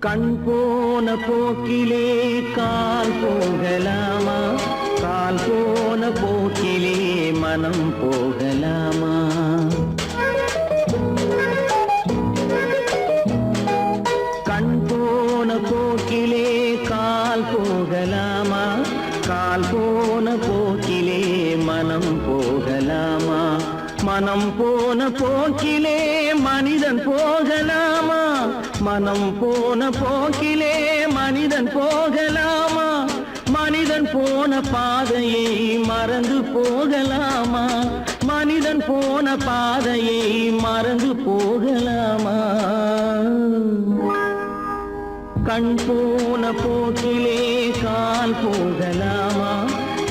கண் போன போக்கிலே கால் போகலாமா, கால் போன போக்கிலே மனம் போகலாமா? கண் போன போக்கிலே கால் போகலாமா, கால் போன போக்கிலே மனம் போகலாமா? மனம் போன போக்கிலே மனிதன் போகலாமா? மனம் போன போக்கிலே மனிதன் போகலாமா? மனிதன் போன பாதையை மறந்து போகலாமா? மனிதன் போன பாதையை மறந்து போகலாமா? கண் போன போக்கிலே கால் போகலாமா,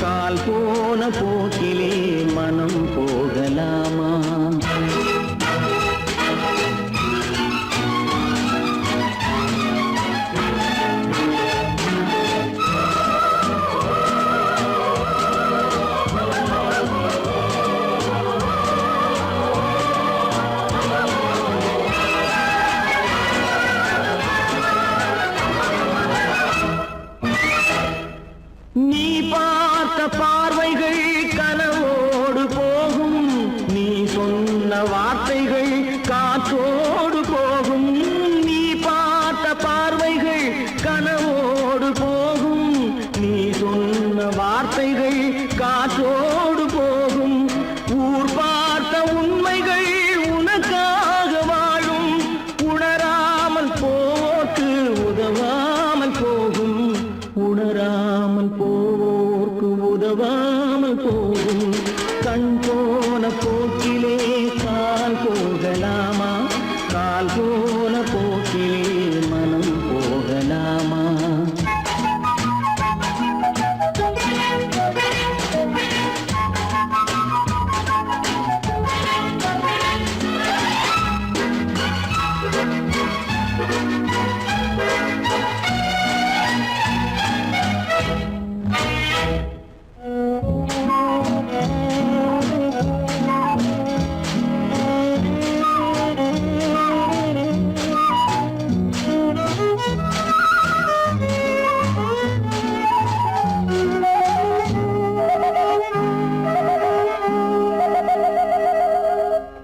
கால் போன போக்கிலே மனம் போகலாமா? நீ பார்த்த பார்வைகள் கனவோடு போகும், நீ சொன்ன வார்த்தைகள் காற்றோடு போகும். நீ பார்த்த பார்வைகள் கனவோடு போகும், நீ சொன்ன வார்த்தைகள் காற்றோடு போகும். ஊர் பார்த்த உண்மைகள் உனக்காக வாழும், உணராமல் போக்கு உதவாமல் போகும், உணராமல் போக்கு உதவாமல் போகும். கண் போன போக்கிலே கால் போகலாமா, கால் போன போக்கிலே மனம் போகலாமா?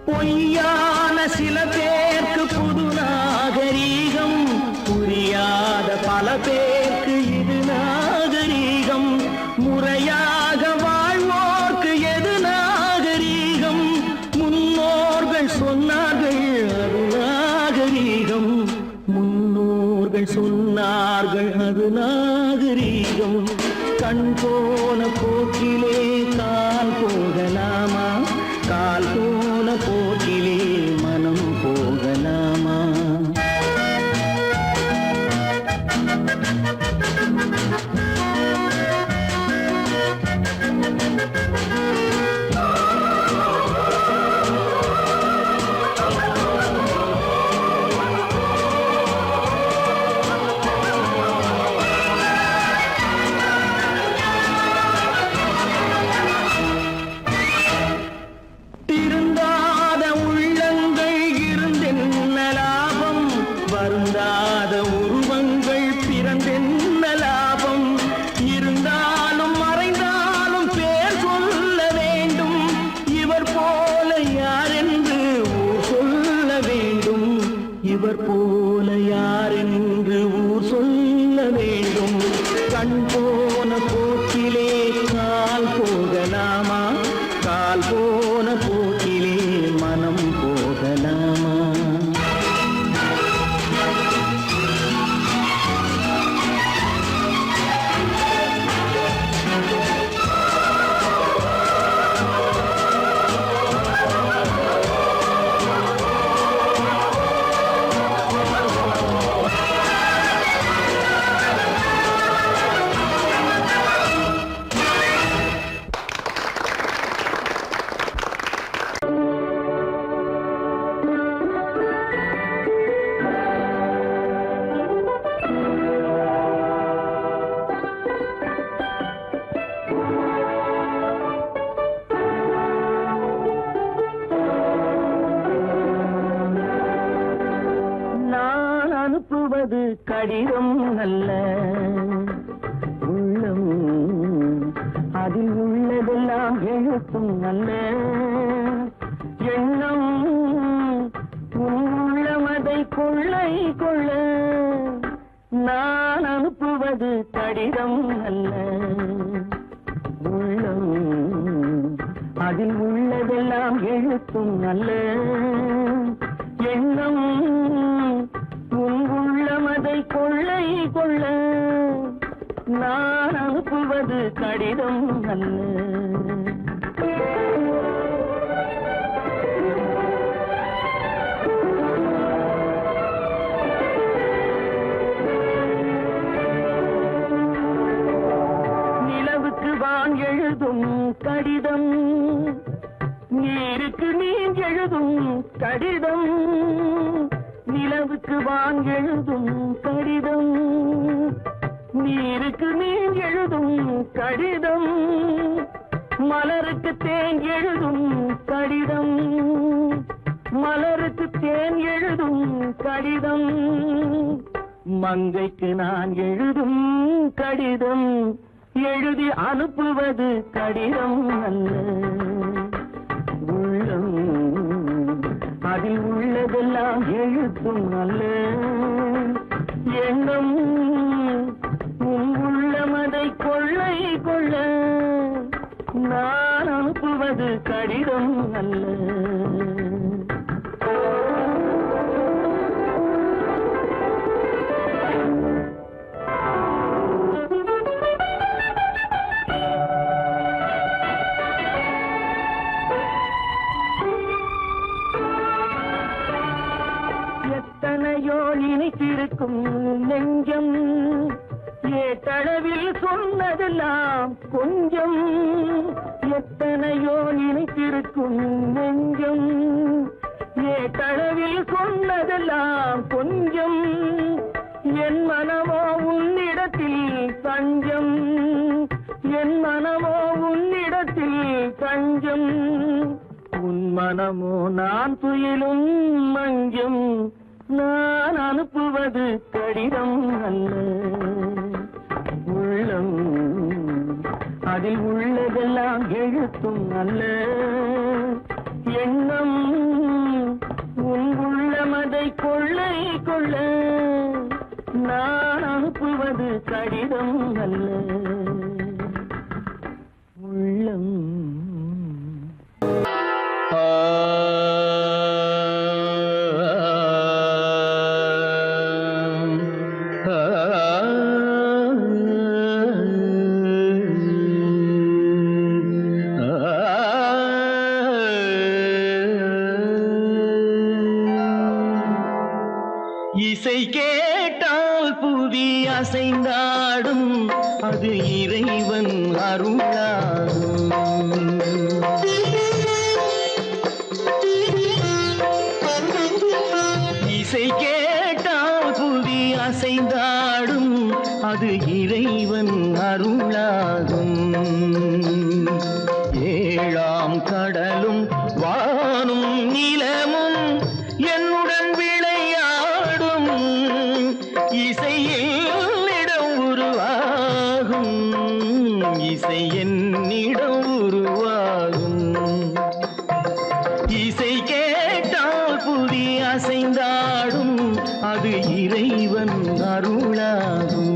பொய்யான சில பேருக்கு புது நாகரீகம், புரியாத பல பேருக்கு இது நாகரீகம். முறையாக வாழ்வோர்க்கு எது நாகரீகம்? முன்னோர்கள் சொன்னார்கள் அது நாகரீகம், முன்னோர்கள் சொன்னார்கள் அது நாகரீகம். கண் போன போக்கிலே கால் போகலாமா, கால் போன போக்கிலே மனம் போகலாமா? திருந்தாத உள்ளங்கள் இருந்தென்ன லாபம், வருந்தாத உருவங்கள் பிறந்தென்ன லாபம்? இருந்தாலும் மறைந்தாலும் பேர் சொல்ல வேண்டும், இவர் போல யாரென்று ஊர் சொல்ல வேண்டும், இவர் போல யாரென்று ஊர் சொல்ல வேண்டும். அனுப்புவது கடிதம் அல்ல. உள்ளம் அதில் உள்ளதெல்லாம் எழுத்தும் அல்ல. எண்ணம் உள்ளமதை கொள்ளை கொள்ள. நான் அனுப்புவது கடிதம் அல்ல. உள்ளம் அதில் உள்ளதெல்லாம் எழுத்தும் அல்ல. எண்ணம் உள்ளமதை கொள்ளை கொள்ள. நான் அனுப்புவது கடிதம் அல்ல. நிலவுக்கு வான் எழுதும் கடிதம், நீருக்கு நீர் எழுதும் கடிதம். நிலவுக்கு வான் எழுதும் கடிதம், நீருக்கு நீர் எழுதும் கடிதம். மலருக்கு தேன் எழுதும் கடிதம், மலருக்கு தேன் எழுதும் கடிதம். மங்கைக்கு நான் எழுதும் கடிதம், எழுதி அனுப்புவது கடிதம் அல்ல. உள்ளம் அதில் உள்ளதெல்லாம் எழுத்தும் அல்ல. எண்ணம் உள்ளமதை கொள்ளை கொள்ள. நான் அனுப்புவது கடிதம் அல்ல. எத்தனையோ நினைத்திருக்கும் நெஞ்சம், ஏட்டளவில் சொன்னதெல்லாம் கொஞ்சம். எத்தனையோ நினைத்திருக்கும் நெஞ்சம், ஏட்டளவில் சொன்னதெல்லாம் கொஞ்சம். என் மனமோ உன்னிடத்தில் தஞ்சம், என் மனமோ உன்னிடத்தில் தஞ்சம். உன் மனமோ நான் துயிலும் மஞ்சம். நான் அனுப்புவது கடிதம் அல்ல. உள்ளம் அதில் உள்ளதெல்லாம் எழுத்தும் அல்ல. எண்ணம் உன் உள்ளமதை கொள்ளை கொள்ள. நான் அனுப்புவது கடிதம் அல்ல. உள்ளம் இசை கேட்டால் புவி அசைந்தாடும், அது இறைவன் அருளாகும். இசை கேட்டால் புவி அசைந்தாடும், அது இறைவன் அருளாகும். ஏழாம் கடலும் வானும் நிலமும் என்னுடன் விளையாடும். இசையிடம் உருவாகும், இசை என்னிடம் உருவாகும். இசை கேட்டால் புவி அசைந்தாடும், அது இறைவன் அருளாகும்.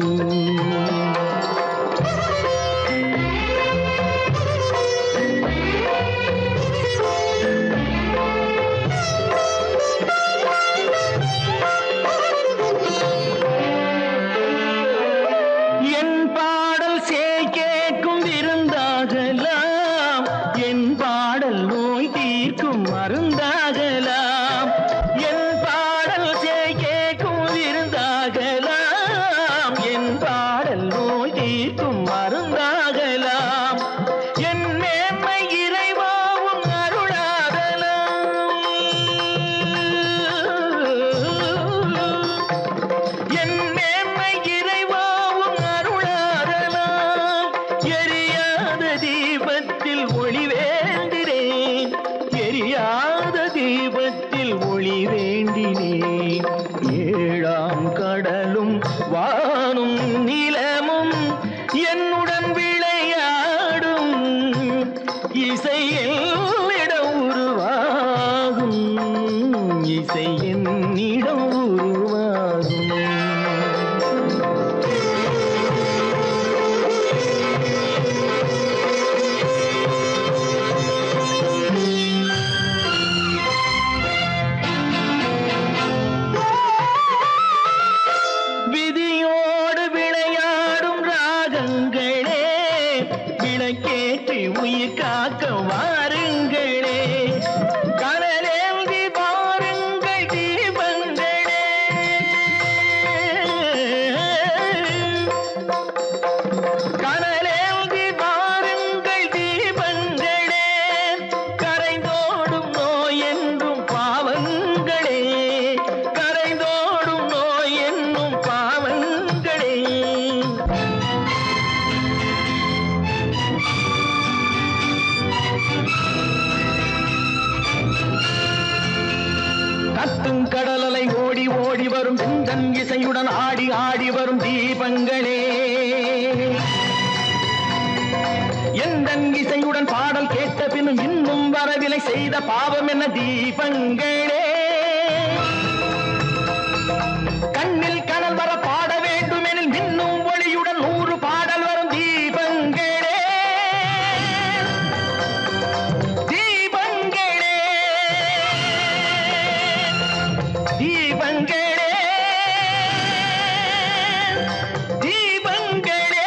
எரியாத தீபத்தில் ஒளி வேண்டினேன். ஏழாம் எல்லாம் கடலும் வானும் நிலமும் என்னுடன் விளையாடும் இசையில் உருவாகும் இசை என்னிடம் உருவாகும் விதியோடு விளையாடும் ராகங்களே விளக்கேற்றி உயிர் காக்க வாருங்களே கனலேந்தி வாருங்கள் தீபங்களே கனலேந்தி வாருங்கள் தீபங்களே கரைந்தோடும் நோய் என்றும் பாவங்களே கரைந்தோடும் நோய் என்னும் பாவங்களே கத்தும் கடலலை ஓடி ஓடி வரும் செந்தன் இசையுடன் ஆடி ஆடி வரும் தீபங்களே எந்தன் இசையுடன் பாடல் கேட்ட பின்னும் இன்னும் வரவில்லை செய்த பாவம் என்ன தீபங்களே கண்ணில் கனல் வர பாட வேண்டுமெனில் மின்னும் ஒளியுடன் 100 பாடல் வரும் தீபங்களே தீபங்களே தீபங்களே தீபங்களே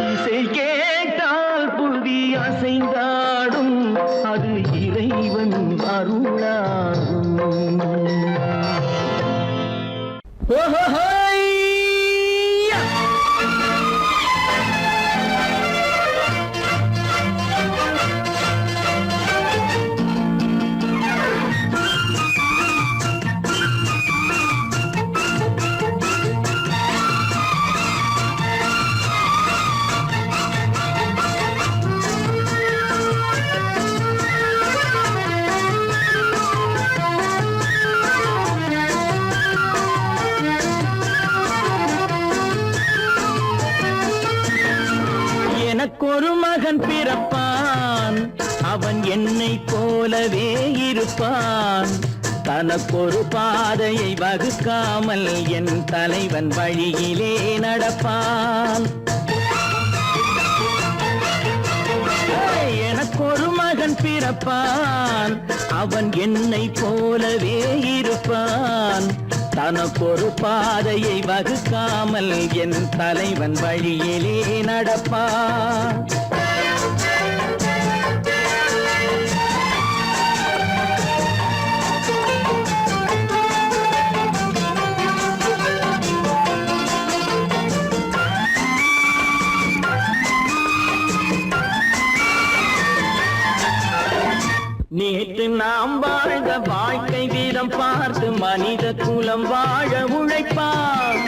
இசை கேட்டால் புவி அசைந்தாடும் அது இறைவன் அருளாகும் ஓஹோஹோய்யா! எனக்கொரு மகன் பிறப்பான் அவன் என்னை போலவே இருப்பான் தனக்கொரு பாதையை வகுக்காமல் என் தலைவன் வழியிலே நடப்பான் எனக்கொரு மகன் பிறப்பான் அவன் என்னை போலவே இருப்பான் தனக்கொரு பாதையை வகுக்காமல் என் தலைவன் வழியிலே நடப்பான் நேற்று நாம் வாழ்ந்த வாழ்க்கை வீதம் பார்த்து மனித குலம் வாழ உழைப்பான்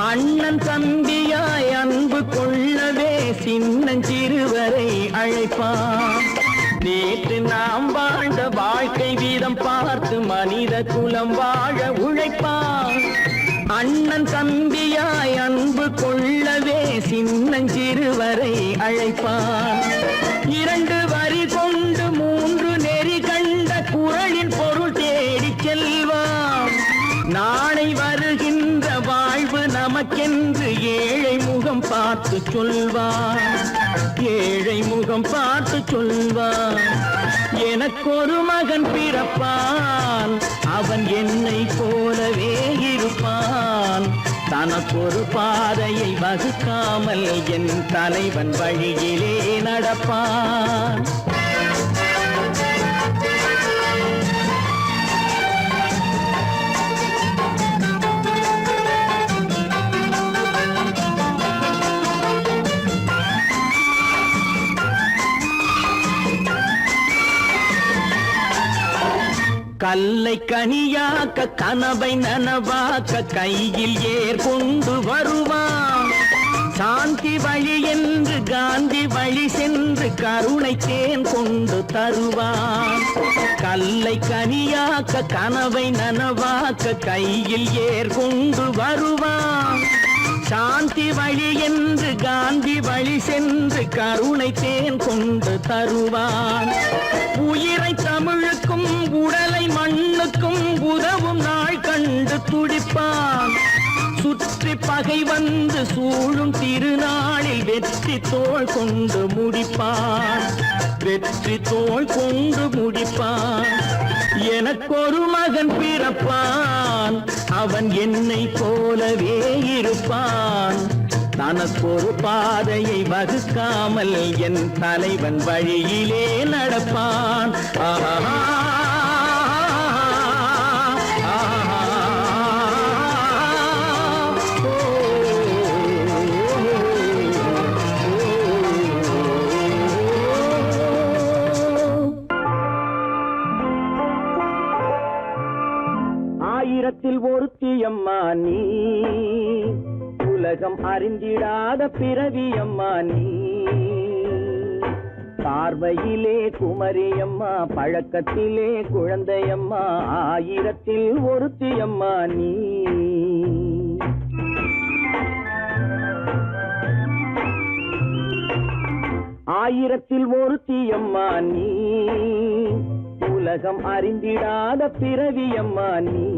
அண்ணன் தம்பியாய் அன்பு கொள்ளவே சின்னஞ்சிறுவரை அழைப்பான் நேற்று நாம் வாழ்ந்த வாழ்க்கை வீதம் பார்த்து மனித குலம் வாழ உழைப்பான் அண்ணன் தம்பியாய் அன்பு கொள்ளவே சின்னஞ்சிறுவரை அழைப்பான் 2 வரி கொண்டு 3 நெறி கண்ட குறளின் பொருள் தேடிச் செல்வான் நாளை வருகின்ற வாழ்வு நமக்கென்று ஏழை முகம் பார்த்து சொல்வான் ஏழை முகம் பார்த்து சொல்வான் எனக்கொரு மகன் பிறப்பான் அவன் என்னை போலவே இருப்பான் தனக்கொரு பாதையை வகுக்காமல் என் தலைவன் வழியிலே நடப்பான் கல்லை கனியாக்க கனவை நனவாக்க கையில் ஏர் கொண்டு வருவான். சாந்தி வழி என்று காந்தி வழி சென்று கருணை தேன் கொண்டு தருவான். கல்லை கனியாக்க கனவை நனவாக்க கையில் ஏர் கொண்டு வருவான். சாந்தி வழி என்று காந்தி வழி சென்று கருணை தேன் கொண்டு தருவான். உயிரை தமிழுக்கும் உடலை மண்ணுக்கும் உதவும் நாள் கண்டு துடிப்பான். சுற்றி பகை வந்து சூழும் திருநாளில் வெற்றி தோள் கொண்டு முடிப்பான். வெற்றி தோள் கொண்டு முடிப்பான். எனக்கொரு மகன் பிறப்பான், அவன் என்னை போலவே இருப்பான். தனக்கொரு பாதையை வகுக்காமல் என் தலைவன் வழியிலே நடப்பான். ஆஹா ஆயிரத்தில் ஒருத்தியம்மா நீ, உலகம் அறிந்திடாத பிறவியம்மா நீ. பார்வையிலே குமரியம்மா, பழக்கத்திலே குழந்தையம்மா, ஆயிரத்தில் ஒருத்தியம்மா நீ. ஆயிரத்தில் ஒருத்தியம்மா நீ, உலகம் அறிந்திடாத பிறவியம்மா நீ.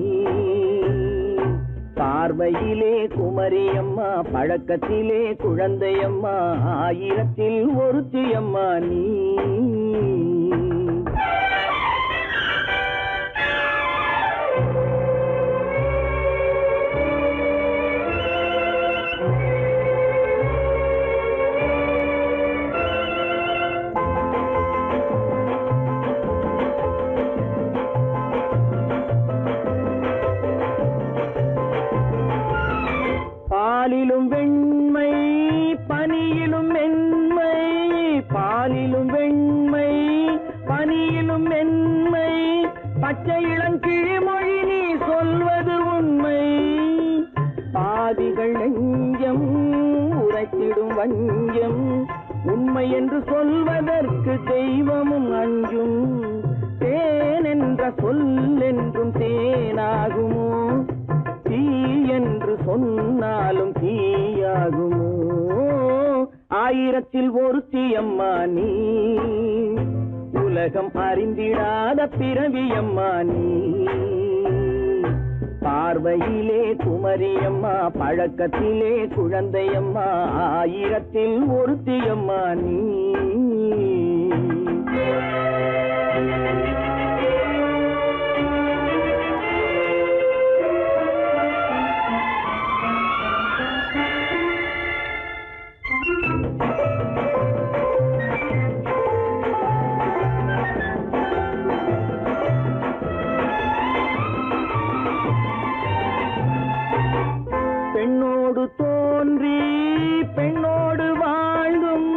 பார்வையிலே குமரியம்மா, பழக்கத்திலே குழந்தையம்மா, ஆயிரத்தில் ஒருத்தியம்மா நீ. பாலிலும் வெண்மை பனியிலும் மென்மை, பாலிலும் வெண்மை பனியிலும் மென்மை, பச்சை இளங்கிழிமொழி நீ சொல்வது உண்மை. பாதிகள் நெஞ்சம் உரைத்திடும் வஞ்சம், உண்மை என்று சொல்வதற்கு தெய்வமும் அஞ்சும். தேன் என்ற சொல் என்றும் தேனாகுமோ, தீ என்று சொன்னாலும் தீயாகுமோ. ஆயிரத்தில் ஒருத்தியம்மா நீ, உலகம் அறிந்திடாத பிறவியம்மா நீ. பார்வையிலே குமரியம்மா, பழக்கத்திலே குழந்தையம்மா, ஆயிரத்தில் ஒருத்தியம்மா நீ. பெண்ணோடு தோன்றி பெண்ணோடு வாழ்ந்தும்,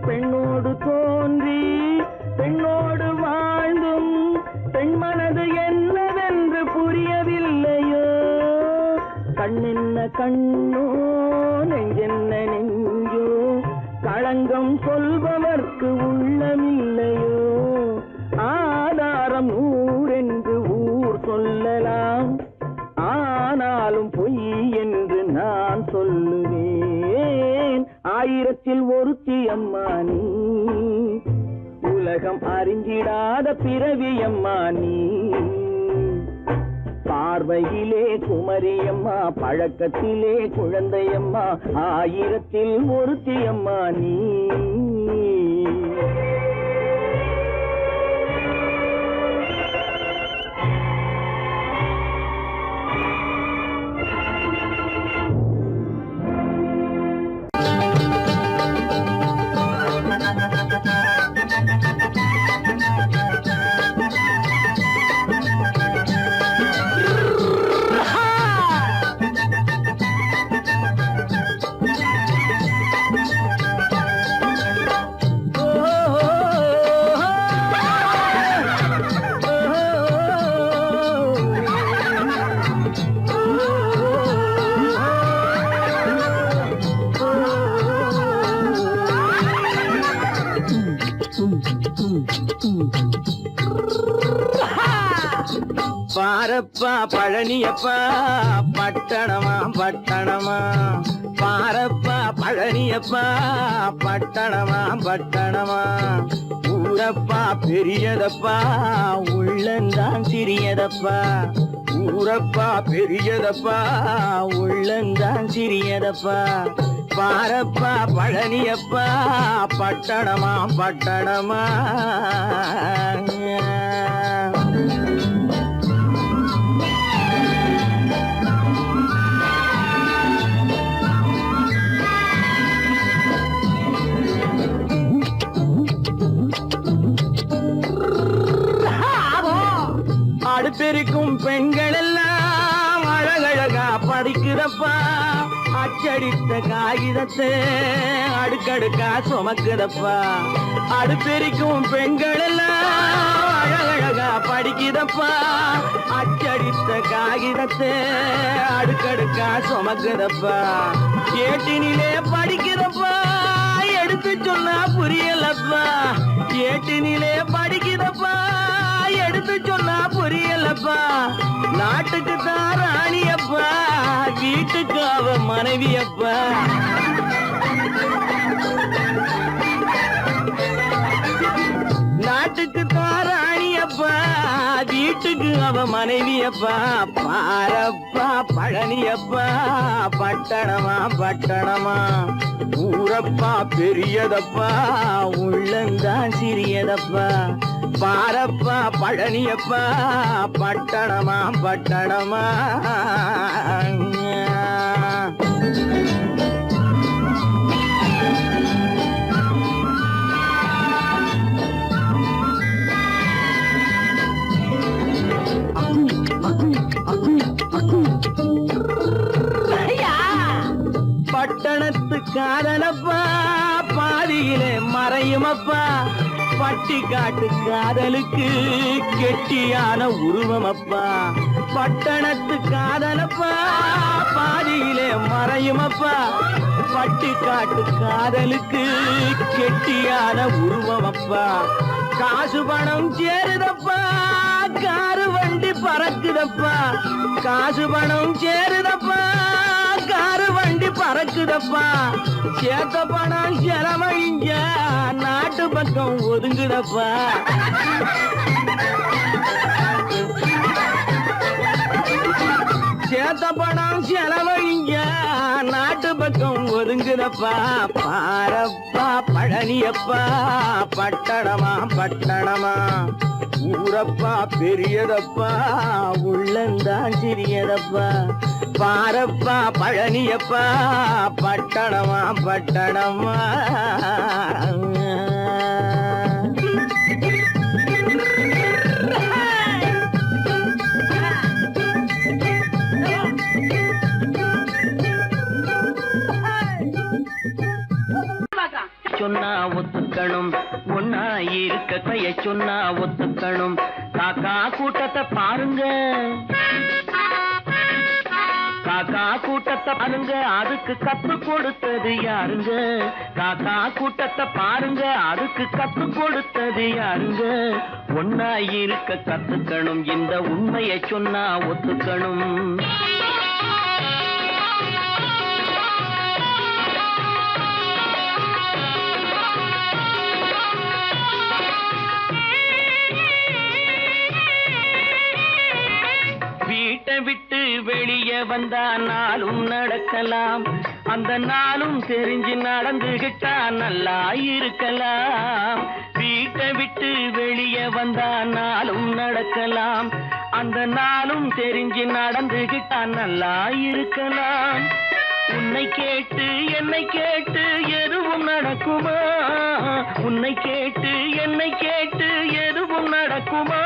பெண்ணோடு தோன்றி பெண்ணோடு வாழ்ந்தும், பெண் மனது என்னவென்று புரியவில்லையோ. கண்ணென்ன கண்ணோ, நெஞ்சென்ன நெஞ்சோ, களங்கம் சொல்பவர்க்கு உள்ளமில்லையோ. ஆதாரம் நூறென்று ஊர் சொல்லலாம், ஆனாலும் பொய் என்று நான் சொல்லுவேன். ஆயிரத்தில் ஒருத்தியம்மா நீ, உலகம் அறிந்திடாத பிறவியம்மா நீ. பார்வையிலே குமரியம்மா, பழக்கத்திலே குழந்தையம்மா, ஆயிரத்தில் ஒருத்தியம்மா நீ. பாரப்பா பழனியப்பா பட்டணமா பட்டணமா பாரப்பா பழனியப்பா பட்டணமா பட்டணமா ஊரப்பா பெரியதப்பா உள்ளந்தான் சிறியதப்பா ஊரப்பா பெரியதப்பா உள்ளந்தான் சிறியதப்பா பாரப்பா பழனியப்பா பட்டணமா பட்டணமா அடுப்பெருக்கும் பெண்கள் எல்லாம் அழகழகா படிக்குதப்பா அச்சடித்த காகிதத்தை அடுக்கடுக்கா சுமக்குதப்பா அடுப்பெருக்கும் பெண்கள் எல்லாம் அழகழகா படிக்குதப்பா அச்சடித்த காகிதத்தை அடுக்கடுக்கா சுமக்குதப்பா ஏட்டினிலே படிக்குதப்பா எடுத்து சொன்னா புரியலப்பா ஏட்டினிலே படிக்குதப்பா எடுத்து சொன்னா புரியலப்பா நாட்டுக்கு தான் ராணியப்பா வீட்டுக்கு அவ மனைவியப்பா நாட்டுக்கு தான் ராணியப்பா வீட்டுக்கு அவ மனைவியப்பா பாரப்பா பழனியப்பா பட்டணமா பட்டணமா ஊரப்பா பெரியதப்பா உள்ளந்தான் சிறியதப்பா பாரப்பா பழனியப்பா பட்டணமா பட்டணமா பட்டணத்து காதலப்பா பாதியிலே மறையுமப்பா பட்டி காட்டு காதலுக்கு கெட்டியான உருவமப்பா பட்டணத்து காதலப்பா பாதியிலே மறையுமப்பா பட்டி காட்டு காதலுக்கு கெட்டியான உருவமப்பா காசு பணம் சேருதப்பா காரு வண்டி பறக்குதப்பா காசு பணம் சேருதப்பா காரு வண்டி பறக்குதப்பா சேத்த பணம் செலவழிஞ்ச நாட்டு பக்கம் ஒதுங்குதப்பா சேத்த பணம் செலவழிஞ்ச நாட்டு பக்கம் ஒதுங்குதப்பா பாரப்பா பழனியப்பா பட்டணமா பட்டணமா ஊரப்பா பெரியதப்பா உள்ளந்தான் சிறியதப்பா பாரப்பா பழனியப்பா பட்டணமா பட்டணமா சொன்னா ஒத்துக்கணும் ஒன்னா இருக்க கைய சொன்னா ஒத்துக்கணும் காக்கா கூட்டத்தை பாருங்க காக்கா கூட்டத்தை பாருங்க அதுக்கு கத்து கொடுத்தது யாருங்க காக்கா கூட்டத்தை பாருங்க அதுக்கு கத்து கொடுத்தது யாருங்க ஒன்னா இருக்க கத்துக்கணும் இந்த உண்மையை சொன்னா ஒத்துக்கணும் வீட்டை விட்டு வெளியே வந்தா நாளும் நடக்கலாம் அந்த நாளும் தெரிஞ்சு நடந்துகிட்டா நல்லா இருக்கலாம் வீட்டை விட்டு வெளியே வந்தா நாளும் நடக்கலாம் அந்த நாளும் தெரிஞ்சு நடந்துகிட்டா நல்லா இருக்கலாம் உன்னை கேட்டு என்னை கேட்டு எதுவும் நடக்குமா உன்னை கேட்டு என்னை கேட்டு எதுவும் நடக்குமா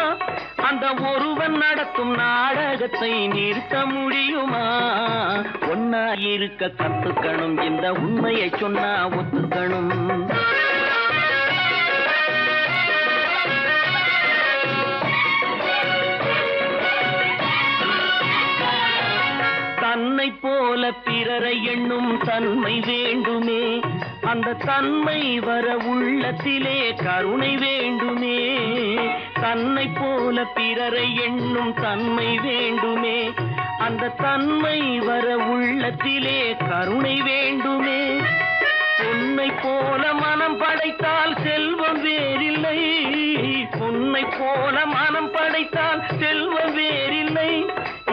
அந்த ஒருவன் நடத்தும் நாடகத்தை நிறுத்த முடியுமா ஒன்னா இருக்க கத்துக்கணும் இந்த உண்மையை சொன்னா ஒத்துக்கணும் தன்னை போல பிறரை எண்ணும் தன்மை வேண்டுமே அந்த தன்மை வர உள்ளத்திலே கருணை வேண்டுமே, தன்னை போல பிறரை எண்ணும் தன்மை வேண்டுமே. அந்த தன்மை வர உள்ளத்திலே கருணை வேண்டுமே. பொன்னை போல மனம் படைத்தால் செல்வம் வேறில்லை, பொன்னை போல மனம் படைத்தால் செல்வம் வேறில்லை.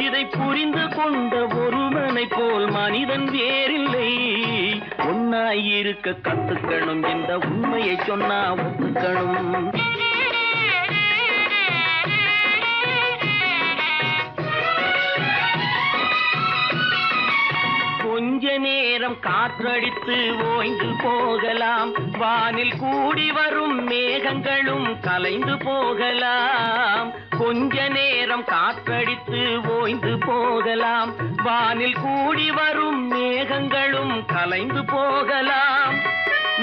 இதை புரிந்து கொண்ட ஒருவனை போல் மனிதன் வேறில்லை. ஒன்னாயிருக்க கத்துக்கணும், இந்த உண்மையை சொன்னா ஒத்துக்கணும். கொஞ்ச நேரம் காற்றடித்து ஓய்ந்து போகலாம், வானில் கூடி வரும் மேகங்களும் கலைந்து போகலாம். கொஞ்ச நேரம் காற்றடித்து ஓய்ந்து போகலாம், வானில் கூடி வரும் மேகங்களும் கலைந்து போகலாம்.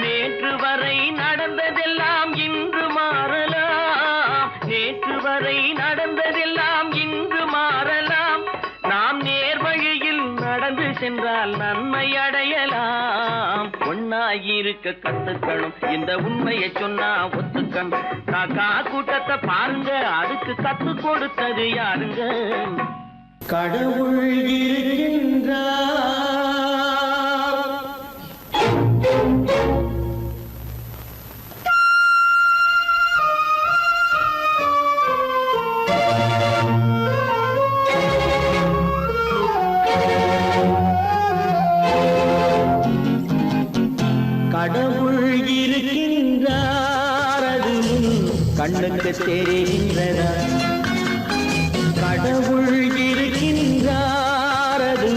நேற்று வரை நடந்ததெல்லாம் இன்று மாறலாம், நேற்று வரை நடந்ததெல்லாம் இன்று மாறலாம். நாம் நேர்வழியில் நடந்து சென்றால் நன்மை அடையலாம். ஒன்னாயிருக்க கத்துக்கணும், இந்த உண்மையை சொன்னா ஒத்துக்கணும். காக்கா கூட்டத்தை பாருங்க, அதுக்கு கத்து கொடுத்தது யாருங்க? கடவுள் இருக்கின்றார். கடவுள் இருக்கின்றார், அது கண்ணுக்கு தெரிகின்றதா? கடவுள் இருக்கின்றார், அது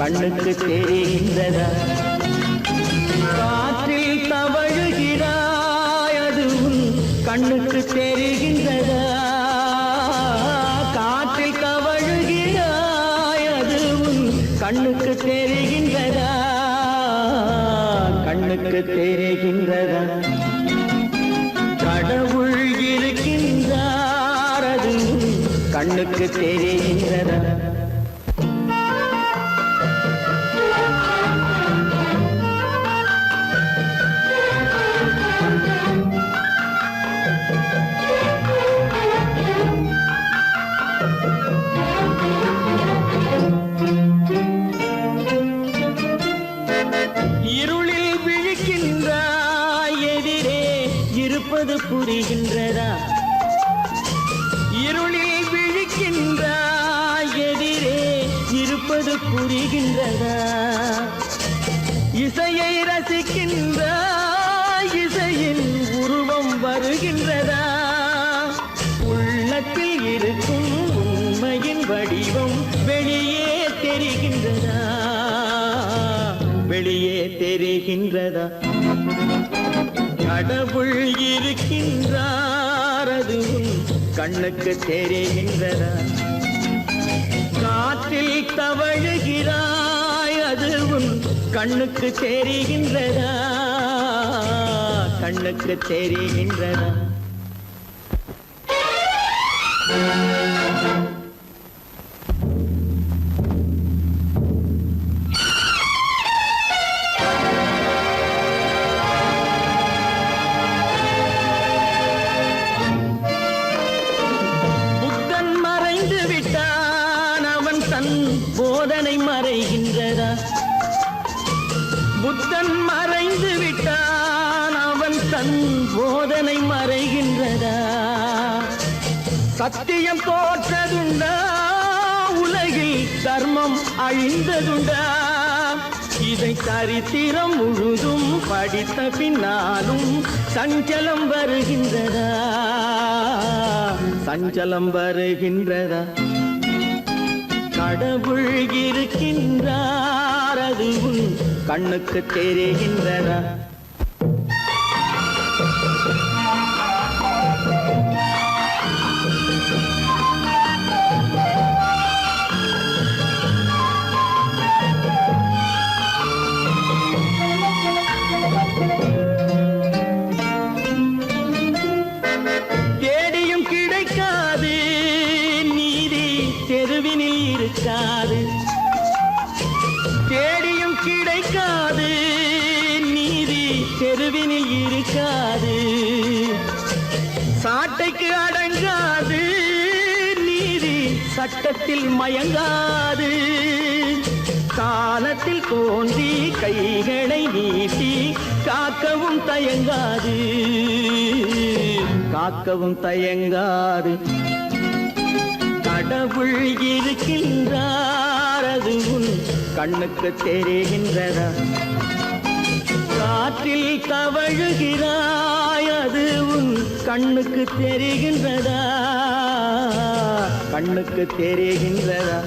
கண்ணுக்கு தெரிகின்றதா? காற்றில் தவழுகிறாய், அது கண்ணுக்கு தெரிகின்றதா? காற்றில் தவழுகிறாய், அது கண்ணுக்கு தெரிகின்றதா? கண்ணுக்கு தெரிகின்றதா? கடவுள் இருக்கின்றார், அது கண்ணுக்கு தெரிகின்றதா? இருளில் விழிக்கின்றாய், எதிரே இருப்பது புரிகின்றதா? இருளில் விழிக்கின்றாய், எதிரே இருப்பது புரிகின்றதா? இசையை ரசிக்கின்றாய், இசையின் உருவம் வருகின்றதா? உள்ளத்தில் இருக்கும் உண்மையின் வடிவம் வெளியே தெரிகின்றதா? வெளியே தெரிகின்றதா? கடவுள் இருக்கின்றார், அது கண்ணுக்கு தெரிகின்றதா? காற்றில் தவழுகிறாய், அது கண்ணுக்கு தெரிகின்றதா? கண்ணுக்கு தெரிகின்றதா? போதனை மறைகின்றதா? புத்தன் மறைந்து விட்டான், அவன் தன் போதனை மறைகின்றதா? சத்தியம் தோற்றதுண்டா? உலகில் தர்மம் அழிந்ததுண்டா? இதை சரித்திரம் முழுதும் படித்த பின்னாலும் சஞ்சலம் வருகின்றதா? சஞ்சலம் வருகின்றதா? கடவுள் இருக்கின்றார், அது கண்ணுக்கு தெரிகின்றதா? தேடியும் கிடைக்காது நீதி, தெருவினில் இருக்காது. தேடியும் கிடைக்காது நீதி, சாட்டைக்கு அடங்காது நீதி சட்டத்தில் மயங்காது காலத்தில் தோன்றி கைகளை நீட்டி காக்கவும் தயங்காது காக்கவும் தயங்காது கடவுள் இருக்கின்றார் அது உன் கண்ணுக்கு தெரிகின்றதா காற்றில் தவழுகிறாய் அது உன் கண்ணுக்கு தெரிகின்றதா கண்ணுக்கு தெரிகின்றதா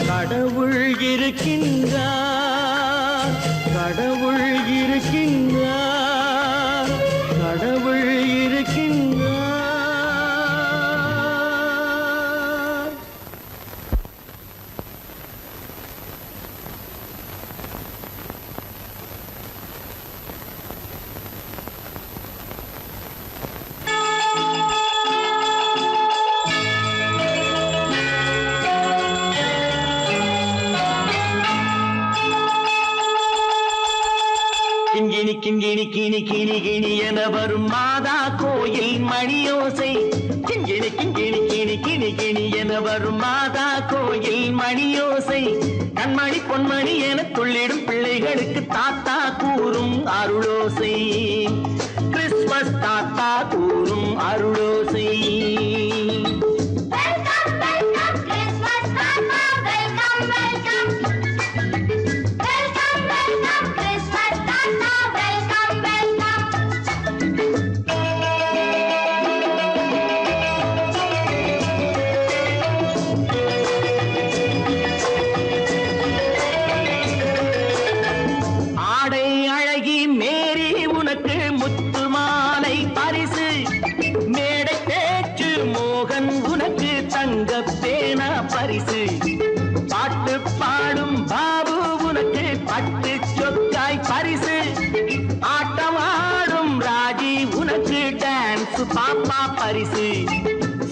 கடவுள் இருக்கின்றார் கடவுள் இருக்கின்றார் கடவுள் இருக்கின்றார் கிங்கிணி கிங்கிணி கிணி கிணி கிணி என வரும் மாதா கோயில் மணியோசை கிங்கிணி கிங்கிணி கிணி கிணி கிணி என வரும் மாதா கோயில் மணியோசை கண்மணி பொன்மணி என துள்ளிடும் பிள்ளைகளுக்கு தாத்தா கூறும் அருளோசை கிறிஸ்துமஸ் தாத்தா கூறும் அருளோசை பரிசு பாட்டு பாடும் பாபு உனக்கு பட்டு சொக்காய் பரிசு ஆட்டமாடும் ராஜி உனக்கு டான்ஸ் பாப்பா பரிசு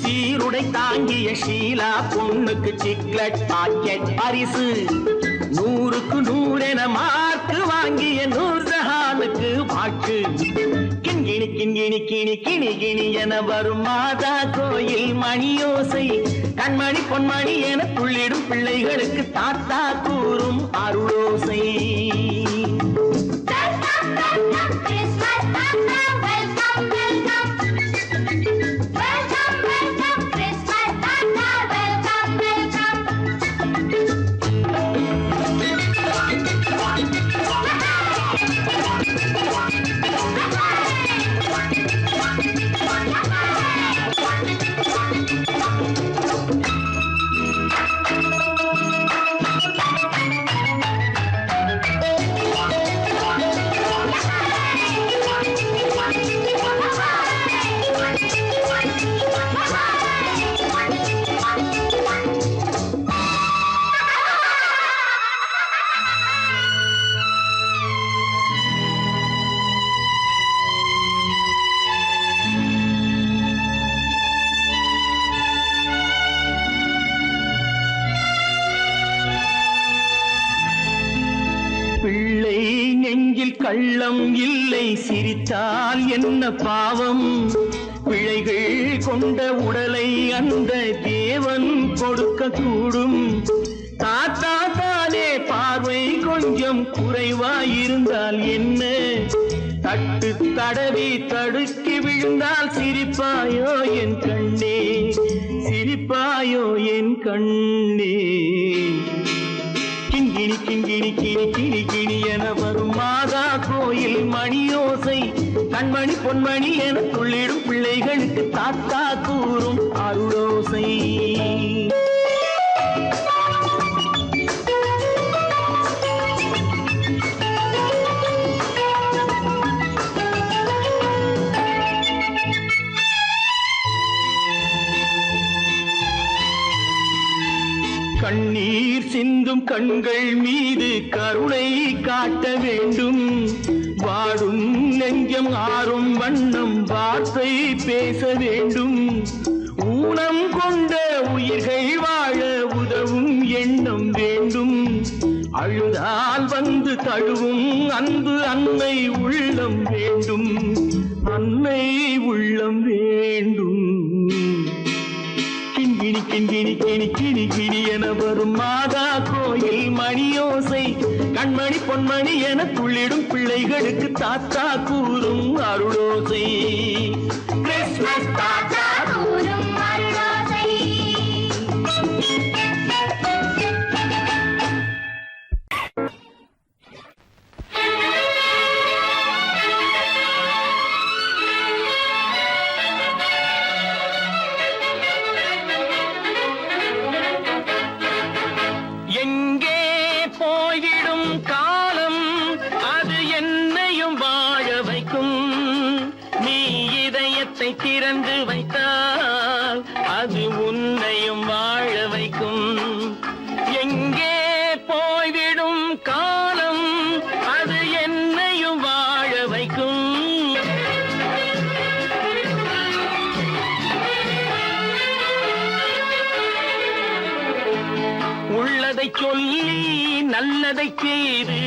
சீருடை தாங்கிய ஷீலா பொண்ணுக்கு சிக்லெட் பாக்கெட் பரிசு 100க்கு 100 என மார்க்கு வாங்கிய நூர்ஜஹானுக்கு வாக்கு கிண்கிணி கிண்கிணி கிணி கிணி கிணி என வரும் மாதா கோயில் மணியோசை கண்மணி பொன்மணி என துள்ளிடும் பிள்ளைகளுக்கு தாத்தா கூறும் அருளோசை பிள்ளை நெஞ்சில் கள்ளம் இல்லை சிரித்தால் என்ன பாவம் பிழைகள் கொண்ட உடலை அந்த தேவன் கொடுக்க கூடும் தாத்தா தானே பார்வை கொஞ்சம் குறைவாயிருந்தால் என்ன தட்டு தடவி தடுக்கி விழுந்தால் சிரிப்பாயோ என் கண்ணே சிரிப்பாயோ என் கண்ணே கிண்கிணி கிண்கிணி கிணி கிணி கிணி என வரும் மாதா கோயில் மணியோசை கண்மணி பொன்மணி என துள்ளிடும் பிள்ளைகளுக்கு தாத்தா கூறும் அருளோசை கண்ணீர் சிந்தும் கண்கள் மீது கருணை காட்ட வேண்டும் வாடும் நெஞ்சம் ஆறும் வண்ணம் வார்த்தை பேச வேண்டும் ஊனம் கொண்ட உயிர்கள் வாழ உதவும் எண்ணம் வேண்டும் அழுதால் வந்து தழுவும் அன்பு அன்னை உள்ளம் வேண்டும் அன்னை உள்ள உள்ளம் வேண்டும். கிண்கிணி கிண்கிணி கிணி கிணி கிணி என வரும் மாதா கோயில் மணியோசை, கண்மணி பொன்மணி என துள்ளிடும் பிள்ளைகளுக்கு தாத்தா கூறும் அருளோசை. கிறிஸ்துமஸ் தாத்தா கூறும் அருளோசை. எங்கே போய்விடும் காலம் அது என்னையும் வாழ வைக்கும். நீ இதயத்தை திறந்து வைத்தால் அது உன்னையும் வாழ வைக்கும். எங்கே போய்விடும் காலம் அது என்னையும் வாழ வைக்கும். உள்ளதை சொல்லி நல்லதை செய்து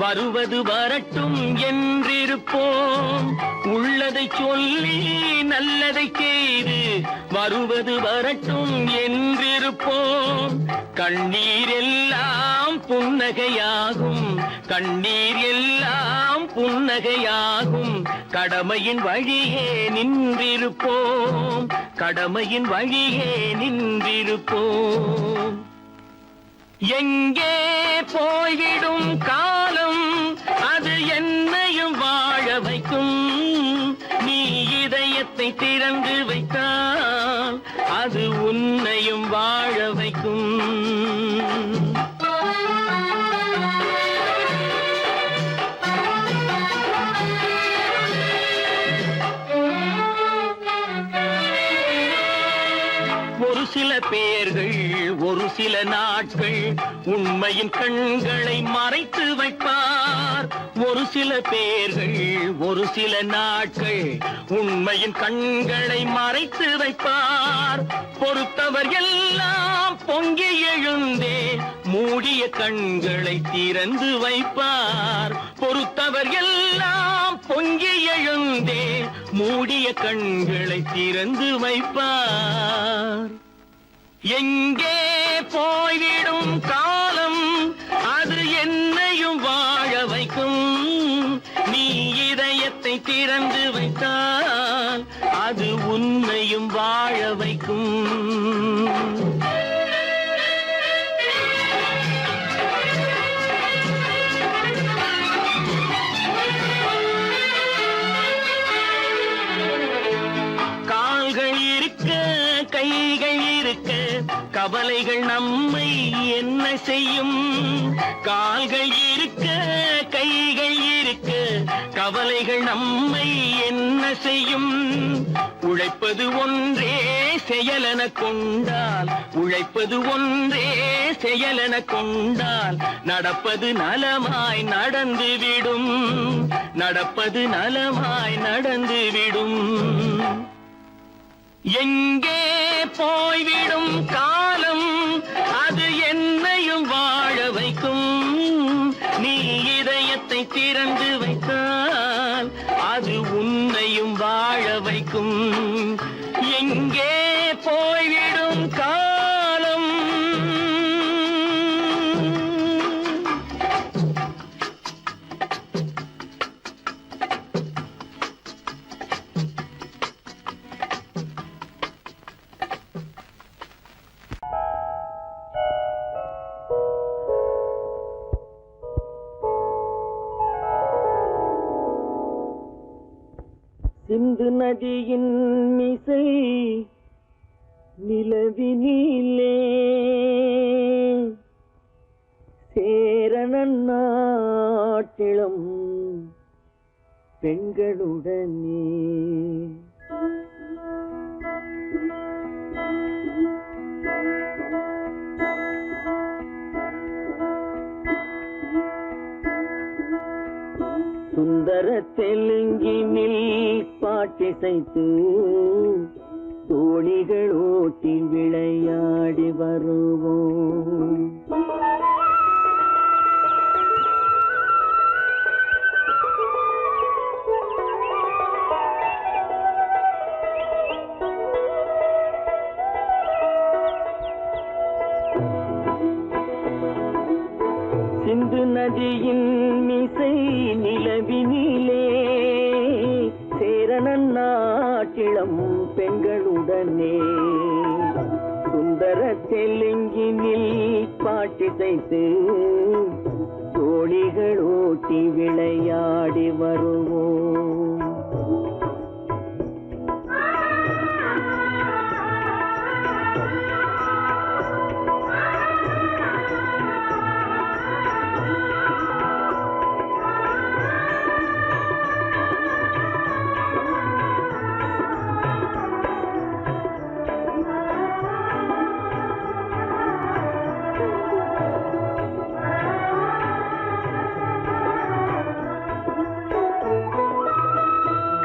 வருவது வரட்டும் என்றிருப்போம். உள்ளதை சொல்லி நல்லதை செய்து வருவது வரட்டும் என்றிருப்போம். கண்ணீர் எல்லாம் புன்னகையாகும், கண்ணீர் எல்லாம் புன்னகையாகும். கடமையின் வழியே நின்றிருப்போம், கடமையின் வழியே நின்றிருப்போம். எங்கே போய்விடும் காலம் அது என்னையும் வாழ வைக்கும். நீ இதயத்தை திறந்து வைத்தால் அது உன்னையும் வாழ வைக்கும். ஒரு சில பேர்கள் ஒரு சில நாட்கள் உண்மையின் கண்களை மறைத்து வைப்பார். ஒரு சில பேர்கள் ஒரு சில நாட்கள் உண்மையின் கண்களை மறைத்து வைப்பார். பொறுத்தவர் எல்லாம் பொங்கி எழுந்தே மூடிய கண்களை திறந்து வைப்பார். பொறுத்தவர் எல்லாம் பொங்கி எழுந்தே மூடிய கண்களை திறந்து வைப்பார். எங்கே போய்விடும் காலம் அது என்னையும் வாழ வைக்கும். நீ இதயத்தை திறந்து வைத்தால் அது உன்னையும் வாழ வைக்கும். கால்கள் இருக்க கைகள் இருக்க கவலைகள் நம்மை என்ன செய்யும். கால்கள் இருக்க கைகள் இருக்க கவலைகள் நம்மை என்ன செய்யும். உழைப்பது ஒன்றே செயலென கொண்டால், உழைப்பது ஒன்றே செயலென கொண்டால் நடப்பது நலமாய் நடந்துவிடும், நடப்பது நலமாய் நடந்துவிடும். எங்கே போய்விடும் காலம் அது என்னையும் வாழ வைக்கும். நீ இதயத்தை திறந்து வைத்தால் அது உன்னையும் வாழ வைக்கும். எங்கே போய்விடும் காலம். சிந்து நதியின் மிசை நிலவினிலே சேரணன் நாட்டிளம் பெண்களுடனே சுந்தர தெலுங்கினில் பாட்டிசைத்து தோணிகள் ஓட்டி விளையாடி வருவோம். நதியின் மிசை நிலவினிலே சேரணன் நாட்டிளம் பெண்களுடனே சுந்தர தெலுங்கினில் பாட்டிசைத்து தோழிகள் ஓட்டி விளையாடி வருவோம்.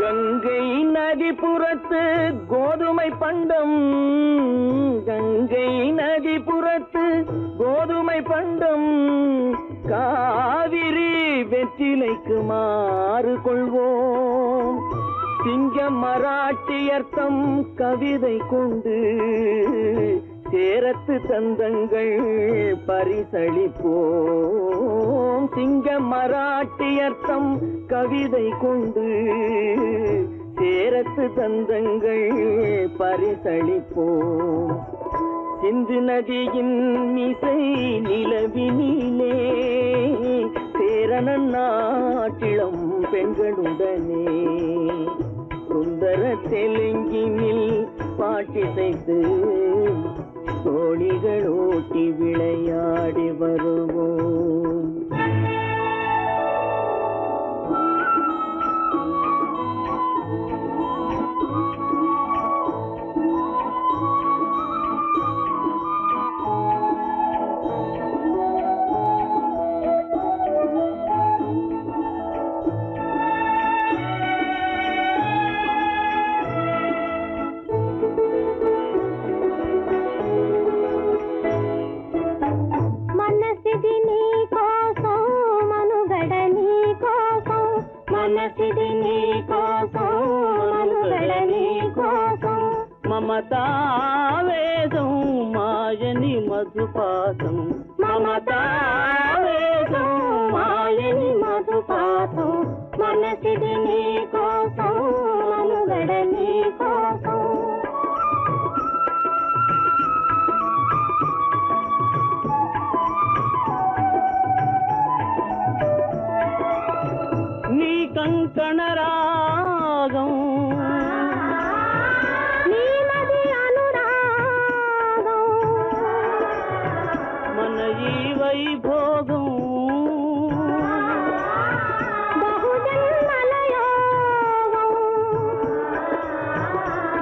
கங்கை நதிபுறத்து கோதுமை பண்டம், கங்கை நதிபுறத்து கோதுமை பண்டம், காவிரி வெற்றிலைக்கு மாறு கொள்வோம். சிங்க மராட்டியர்த்தம் கவிதை கொண்டு சேரத்து தந்தங்கள் பரிசளிப்போம். சிங்க மராட்டியர்த்தம் கவிதை கொண்டு சேரத்து தந்தங்கள் பரிசளிப்போம். சிந்து நதியின் மிசை நிலவினிலே சேரணன் நாட்டிளம் பெண்களுடனே சுந்தர தெலுங்கினில் பாட்டிசைத்து தோழிகள் ஓட்டி விளையாடி வருவோம். మమతావేదం మాయని మధుపాతం, మమతావేదం మాయని మధుపాతం, మనసిది నీ కోసం మనుగడ నీ కోసం. నీ కంకణ రాగం వైభోగం బహుజన్మలయోగం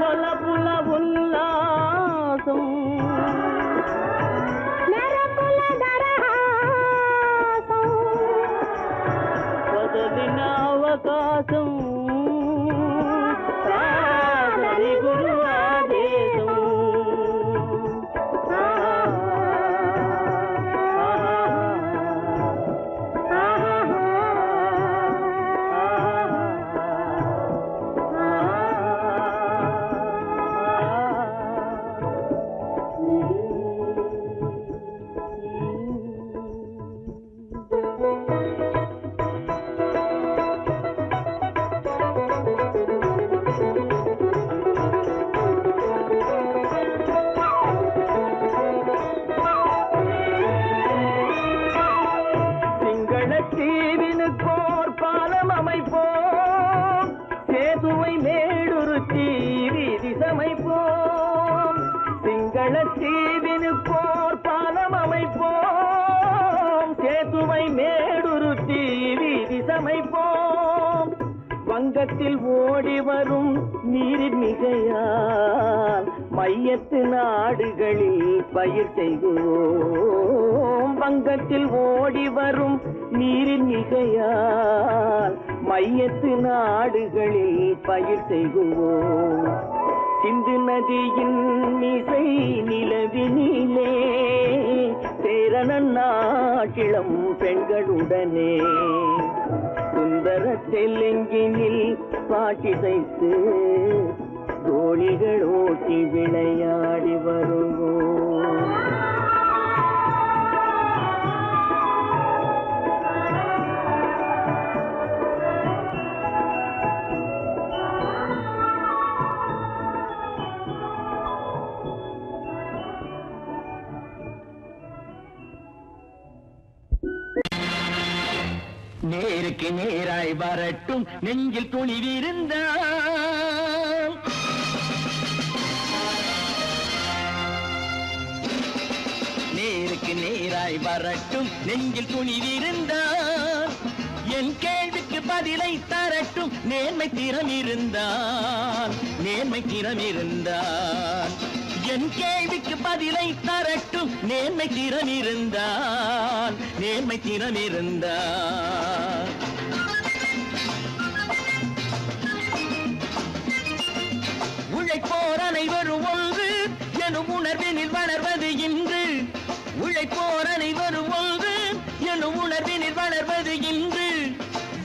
కొలపుల ఉల్లాసం మెరపుల దరహాసం వదలిన అవకాశం సాగరి గురు ఆదేశం. தீவினுக்கோர் பாலம் அமைப்போம், சேதுவை மேடுருத்தி வீதி சமைப்போம். சிங்கள தீவினுக்கோர் பாலம் அமைப்போம், சேதுவை மேடுருத்தி வீதி சமைப்போம். வங்கத்தில் ஓடி வரும் நீரின் மிகையால் மையத்து நாடுகளில் பயிர் செய்வோம். வங்கத்தில் ஓடி வரும் நீரின் மிகையால் மையத்து நாடுகளில் பயிர் செய்வோம். சிந்து நதியின் மிசை நிலவினிலே சேரணன் நாட்டிளம் பெண்களுடனே சுந்தர தெலுங்கினில் பாட்டிசைத்து தோழிகள் ஓட்டி விளையாடி வருவோம். நேருக்கு நேராய் வரட்டும் நெஞ்சில் துணிவிருந்தால் நேருக்கு நேராய் வரட்டும் நெஞ்சில் துணிவிருந்தால் என் கேள்விக்கு பதிலை தரட்டும் நேர்மை திறம் இருந்தால் என் கேள்விக்கு பதிலை தரட்டும் நேர்மை திறம் இருந்தால் உழைப்போர் அனைவரும் ஒன்று எனும் உணர்வினில் வளர்வது இன்று உழைப்போர் அனைவரும் ஒன்று எனும் உணர்வினில் வளர்வது இன்று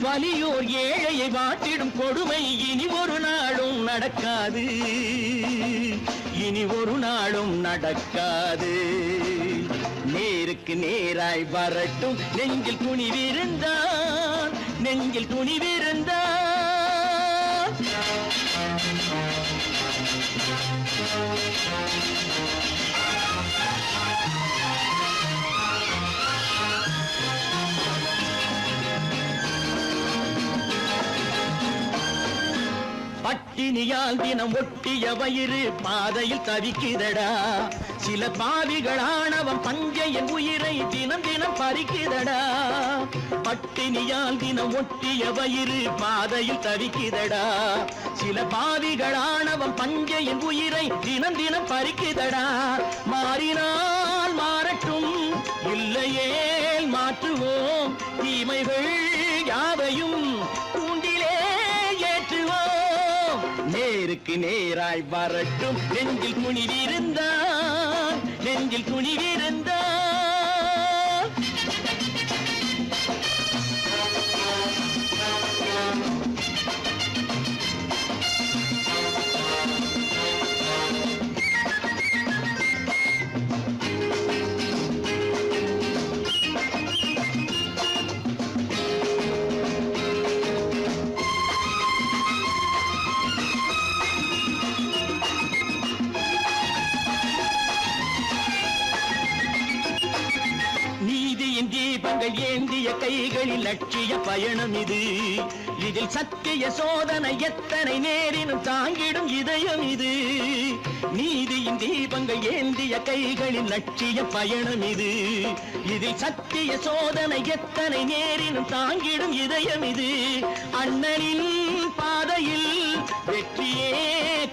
வலியோர் ஏழையை வாட்டிடும் கொடுமை இனி ஒரு நாளும் நடக்காது நேருக்கு நேராய் வரட்டும் நெஞ்சில் துணிவிருந்தால் பட்டினியால் தினம் ஒட்டிய வயிறு பாதையில் தவிக்குதடா சில பாவிகளானவன் பஞ்சையின் உயிரை தினம் தினம் பறிக்குதடா பட்டினியால் தினம் ஒட்டிய வயிறு பாதையில் தவிக்குதடா சில பாவிகளானவன் பஞ்சையின் உயிரை தினம் தினம் பறிக்குதடா மாறினால் மாறட்டும் இல்லையே மாற்றுவோம் தீமைகள் யாவையும் நேருக்கு நேராய் வரட்டும் நெஞ்சில் துணிவிருந்தால் தீபங்கள் ஏந்திய கைகளில் லட்சிய பயணம் இதில் சத்திய சோதனை எத்தனை நேரினும் தாங்கிடும் இதயம் இது நீதியின் தீபங்கள் ஏந்திய கைகளில் லட்சிய பயணம் இதில் சத்திய சோதனை எத்தனை நேரினும் தாங்கிடும் இதயம் இது அண்ணனின் பாதையில் வெற்றியே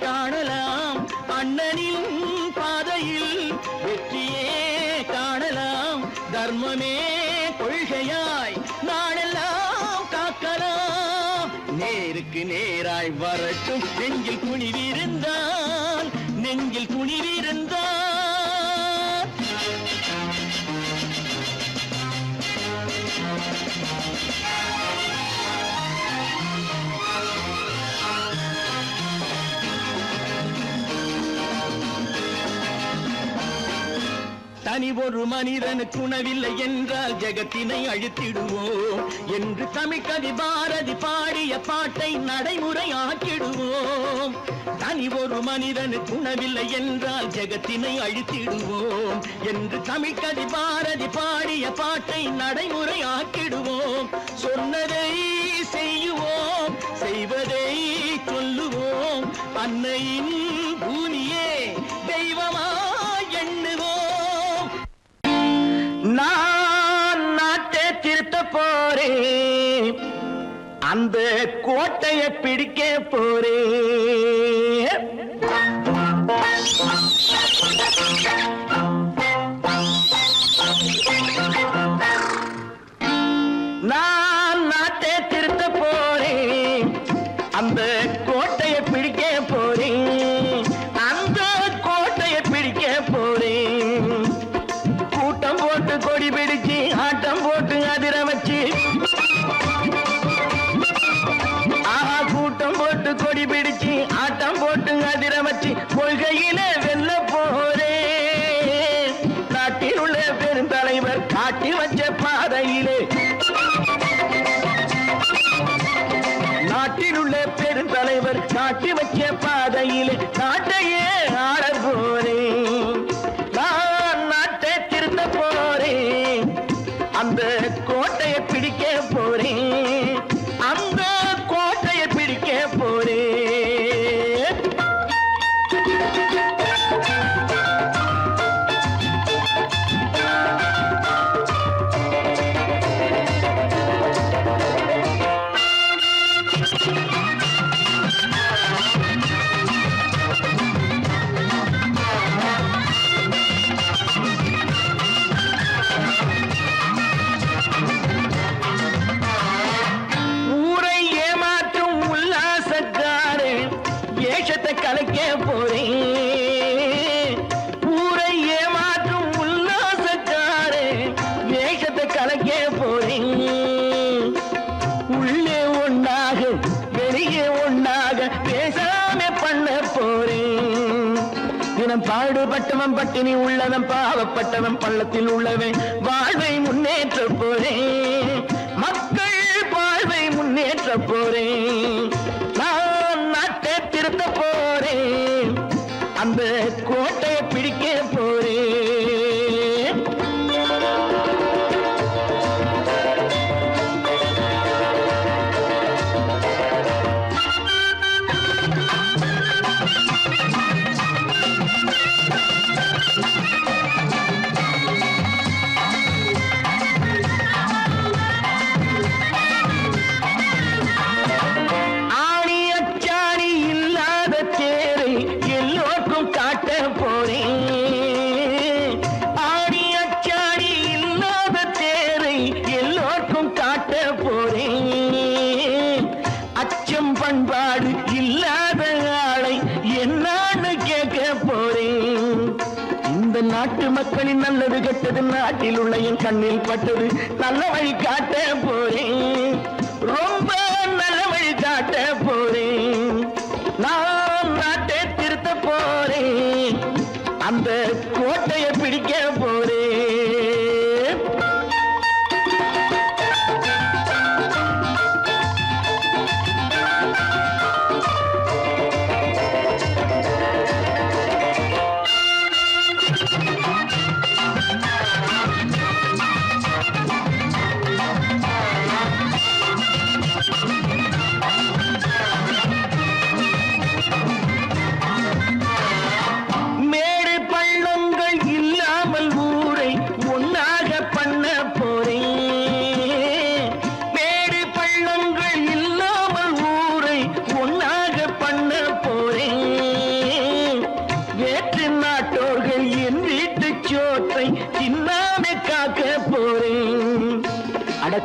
காணலாம் அண்ணனின் பாதையில் வெற்றியே காணலாம் தர்மமே கொள்கையாய் நாளெல்லாம் காக்கலாம் நேருக்கு நேராய் வரட்டும் நெஞ்சில் துணிவிருந்தால் தனி ஒரு மனிதனுக்கு உணவில்லை என்றால் ஜெகத்தினை அழித்திடுவோம் என்று தமிழ்கவி பாரதி பாடிய பாட்டை நடைமுறையாக்கிடுவோம் தனி ஒரு மனிதனுக்கு உணவில்லை என்றால் ஜெகத்தினை அழித்திடுவோம் என்று தமிழ்கவி பாரதி பாடிய பாட்டை நடைமுறையாக்கிடுவோம் சொன்னதை செய்யுவோம் செய்வதை சொல்லுவோம் அன்னையின் பூமியே தெய்வமா நான் நாட்டை திருத்த போறேன் அந்த கோட்டையை பிடிக்க போறேன் நான் நாட்டை திருத்த போறேன் அந்த கோட்டையை பிடிக்க போறேன் அந்த கோட்டையை பிடிக்க போறேன் கூட்டம் போட்டு கொடி பிடிச்சு ஆட்டம் போட்டு அதிர வச்சு கூட்டம் போட்டு கொடி பிடிச்சு ஆட்டம் போட்டு அதிர வச்சு கொள்கையில வெல்ல போறே நாட்டில் உள்ள பெருந்தலைவர் காட்டி வச்ச பாதையிலே நாட்டில் உள்ள பெருந்தலைவர் காட்டி வச்ச பாதையிலே நாட்டையே ஆள போறேன் நான் நாட்டை திருத்த போறேன் அந்த கோட்டையை பிடிக்க போறேன் போறேன். ஊரை ஏமாற்றும் உல்லாசக்காரே வேஷத்தை கலக்க போறேன். உள்ளே ஒண்ணாக வெளியே ஒண்ணாக பேசாம பண்ண போறேன். தினம் பாடுபட்டவன் பட்டினி உள்ளவன் பாவப்பட்டவன் பள்ளத்தில் உள்ளவன் வாழ்வை முன்னேற்ற போறேன். மக்கள் வாழ்வை முன்னேற்ற போறேன். நான் நாட்டை திருத்த போறேன். அந்த கோட்டையை பிடிக்க போறேன். பண்பாடு இல்லாத ஆளை என்னான்னு கேட்க போறேன். இந்த நாட்டு மக்களின் நல்லது கெட்டது நாட்டில் உள்ள என் கண்ணில் பட்டது நல்ல வழி காட்ட போறேன். ரொம்ப நல்ல வழி காட்ட போறேன். நான் நாட்டை திருத்த போறேன். அந்த கோட்டையை பிடிக்க போறேன்.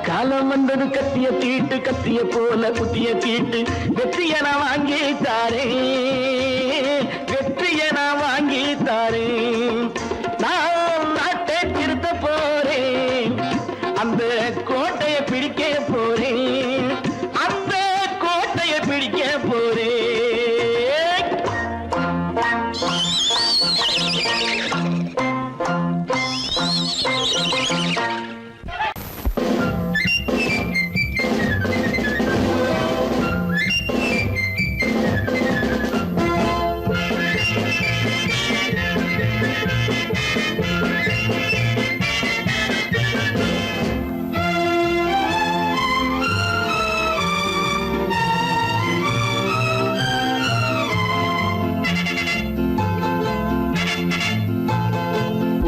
காலம் வந்தது கத்திய தீட்டு கத்திய போல குத்திய தீட்டு வெற்றிய நான் வாங்கி தாரே. வெற்றிய நான் வாங்கி தாரே. நான் நாட்டை திருத்த போறேன். அந்த கோட்டையை பிடிக்க போறேன். அந்த கோட்டையை பிடிக்க போறேன்.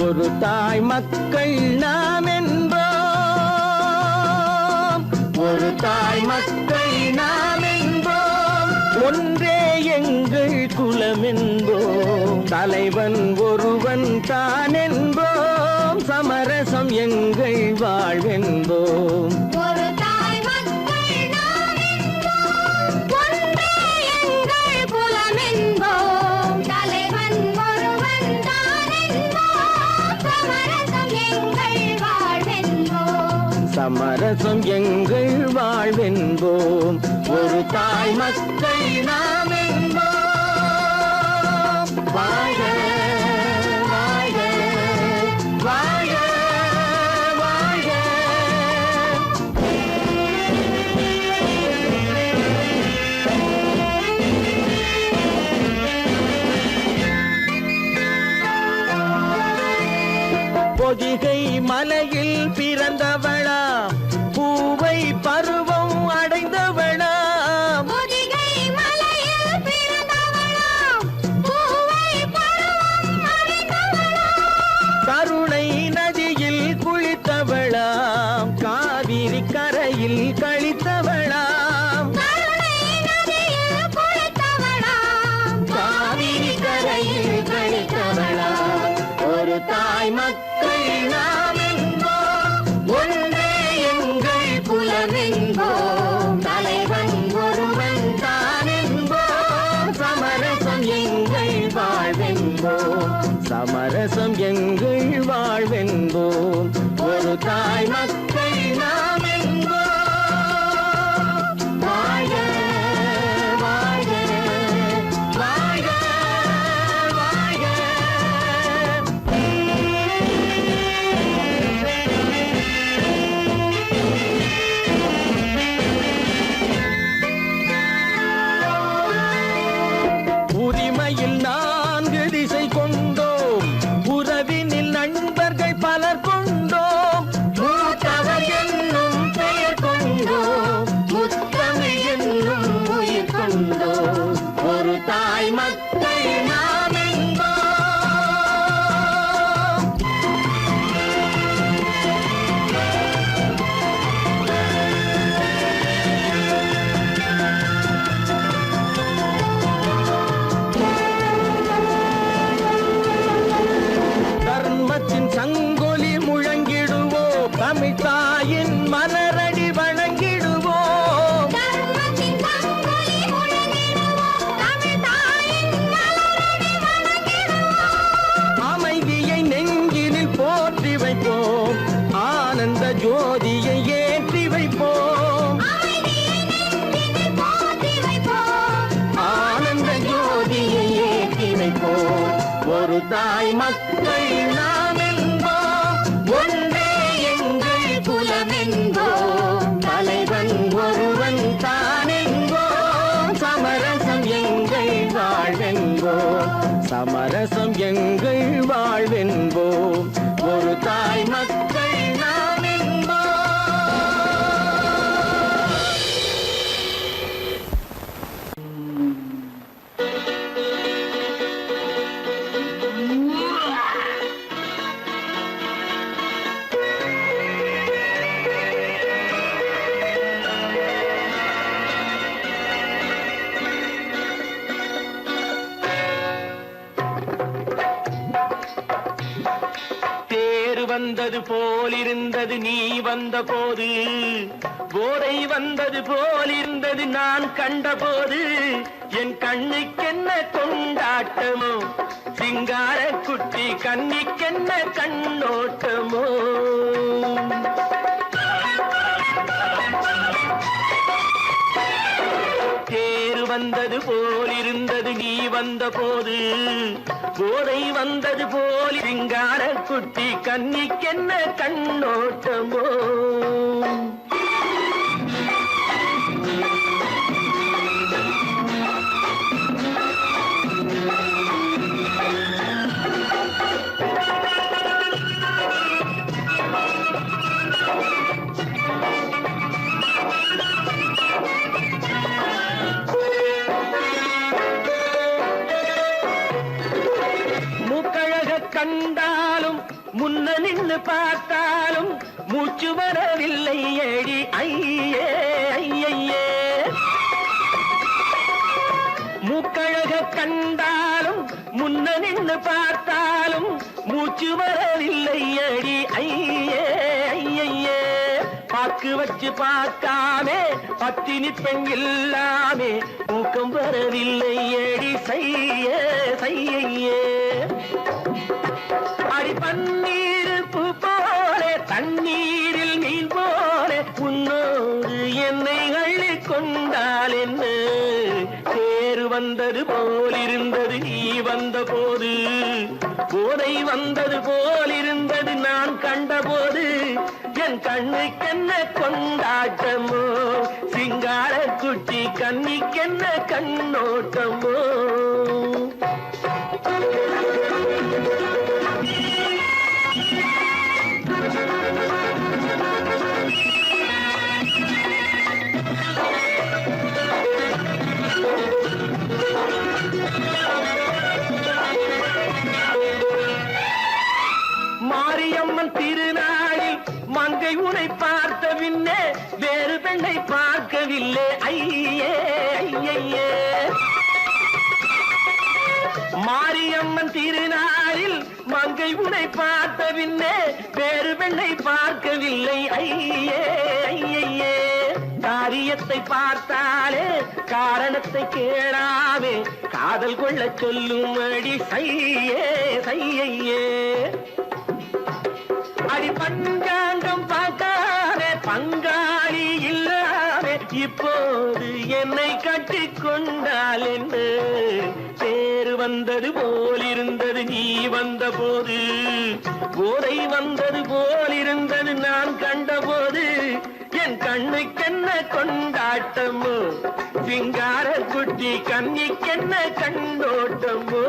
ஒரு தாய் மக்கள் நாம் என்போம். ஒரு தாய் மக்கள் நாம் என்போம். ஒன்றே எங்கள் குலம் என்போம். தலைவன் ஒருவன் தான் என்போம். சமரசம் எங்கள் வாழ்வென்போம். சமரசம் எங்கள் வாழ்வென்போம். ஒரு தாய் மக்கள் நாம் என்போம். வாழ்க வாழ்க வாழ்க வாழ்க. பொதிகை மலையில் பிறந்தவளா பூவை பருவம் அடைந்தவளா. பொதிகை மலையில் பிறந்தவளா பூவை பருவம் அடைந்தவளா. கருணை நதியில் குளித்தவளா காவிரி கரையில் கழித்தவளா. கருணை நதியில் குளித்தவளா காவிரி கரையில் கழித்தவளா. ஒரு தாய் மக்கள் நாம் என்போம். ஒன்றே எங்கள் குலம் என்போம். தலைவன் ஒருவன் தான் என்போம். சமரசம் எங்கள் வாழ்வென்போம், சமரசம் எங்கள் வாழ்வென்போம், ஒரு தாய் மக்கள் நாம் என்போம். வாழ்க வாழ்க வாழ்க வாழ்க. உரிமையில் 4 திசை கொண்டோம், உறவினில் நண்பர்கள் பலர் கொண்டோம், மூத்தவர் என்னும் பெயர் கொண்டோம், முத்தமிழ் என்னும் உயிர் கொண்டோம், ஒரு தாய் மக்கள் நாம் என்போம். தர்மத்தின் சங்கொலி முழங்கிடுவோம், தமிழ் தாயின் மலரடி வணங்கிடுவோம், அமைதியை நெஞ்சினில் போற்றி வைப்போம், ஆனந்த ஜோதியை ஏற்றி வைப்போம், ஆனந்த ஜோதியை ஏற்றி வைப்போம், ஒரு தாய் மக்கள் நாம் என்போம், ஒன்றே எங்கள் குலம் என்போம், தலைவன் ஒருவன் தான் என்போம், சமரசம் எங்கள் வாழ்வென்போம், சமரசம் எங்கள் வாழ்வென்போம், ஒரு தாய் மக்கள் நாம் என்போம். தேர் வந்தது போலிருந்தது நீ வந்த போது, போதை வந்தது போலிருந்தது நான் கண்டபோது, என் கண்ணுக்கென்ன கொண்டாட்டமோ, சிங்கார குட்டி கண்ணிக்கென்ன கண்ணோட்டமோ. தேர் வந்தது போலிருந்தது நீ வந்த போது, போதை வந்தது போல் சிங்கார குட்டி கண்ணிக்கென்ன கண்ணோட்டமோ. கண்டாலும் முன்ன நின்று பார்த்தாலும் மூச்சு வரவில்லை ஏடி ஐயே ஐயே. மூக்கழக கண்டாலும் முன்ன நின்று பார்த்தாலும் மூச்சு வரவில்லை ஏடி ஐயே ஐயே. பாக்கு வச்சு பார்க்காமே பத்தினி பெண் இல்லாமே ஊக்கம் வரவில்லை ஏடி செய்ய செய்யே. அடி பன்னீர் பூ போல தண்ணீரில் மீன் போல உன்னோடு என்னை அள்ளி கொண்டால் என்ன. தேர் வந்தது போலிருந்தது நீ வந்த போது, போதை வந்தது போலிருந்தது நான் கண்டபோது, என் கண்ணுக்கென்ன கொண்டாட்டமோ, சிங்கார குட்டி கண்ணிக்கென்ன கண்ணோட்டமோ. மாரியம்மன் திருநாளில் மங்கை உனை பார்த்த பின்னே வேறு பெண்ணை பார்க்கவில்லை ஐயே ஐயே. மாரியம்மன் திருநாளில் மங்கை உனை பார்த்த பின்னே வேறு பெண்ணை பார்க்கவில்லை ஐயே ஐயே. காரியத்தை பார்த்தாலே காரணத்தை கேளாவே காதல் கொள்ள சொல்லும்படி சையே சையே அடி பஞ்சாங்கம் பார்த்தாலே பங்காளி இல்லாமே இப்போது என்னை கட்டிக் கொண்டால் என்று தேர் வந்தது போலிருந்தது நீ வந்த போது போதை வந்தது போலிருந்தது நான் கண்டபோது என் கண்ணுக்கென்ன கொண்டாட்டமோ சிங்கார குட்டி கண்ணிக்கென்ன கண்டோட்டமோ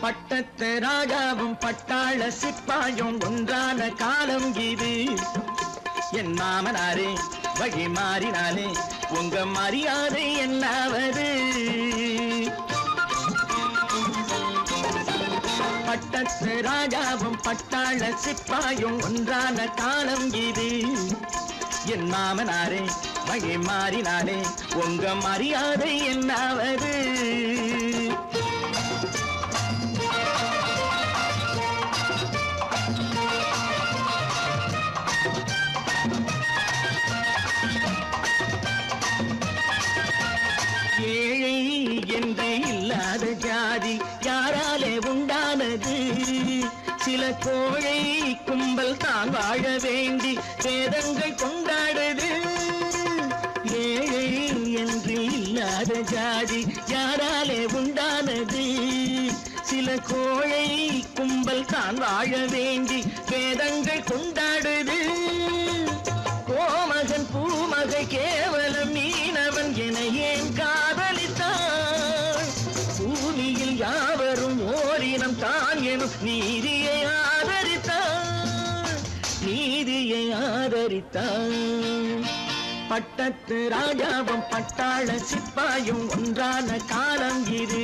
பட்டத்து ராஜாவும் பட்டாள சிப்பாயும் ஒன்றான காலம் இது என் மாமனாரே வழி மாறினாலே உங்க மரியாதை என்னாவது பட்டத்து ராஜாவும் பட்டாள சிப்பாயும் ஒன்றான காலம் இது என் மாமனாரே வழி மாறினாலே உங்க மரியாதை என்னாவது ஏழை என்று இல்லாத ஜாதி யாராலே உண்டானது சில கோழை கும்பல் தான் வாழ வேண்டி வேதங்கள் கொண்டாடுது ஏழை என்று இல்லாத ஜாதி யாராலே உண்டானது சில கோழை கும்பல் தான் வாழ வேண்டி வேதங்கள் கொண்டாடுது கோமகன் பூமகை கேவலம் மீனவன் என ஏன் காதலித்தான் பூமியில் யாவரும் ஓரினம் தான் எனும் நீதியை ஆதரித்தான் பட்டத்து ராஜாவும் பட்டாள சிப்பாயும் ஒன்றான காலம் இது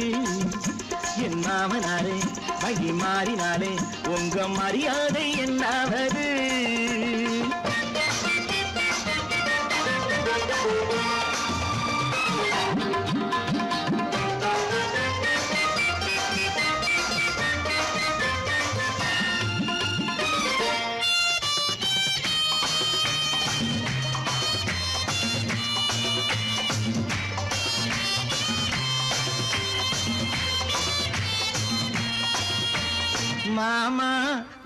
என் மாமனாரே வழி மாறினாலே உங்க மரியாதை என்னாவது மாமா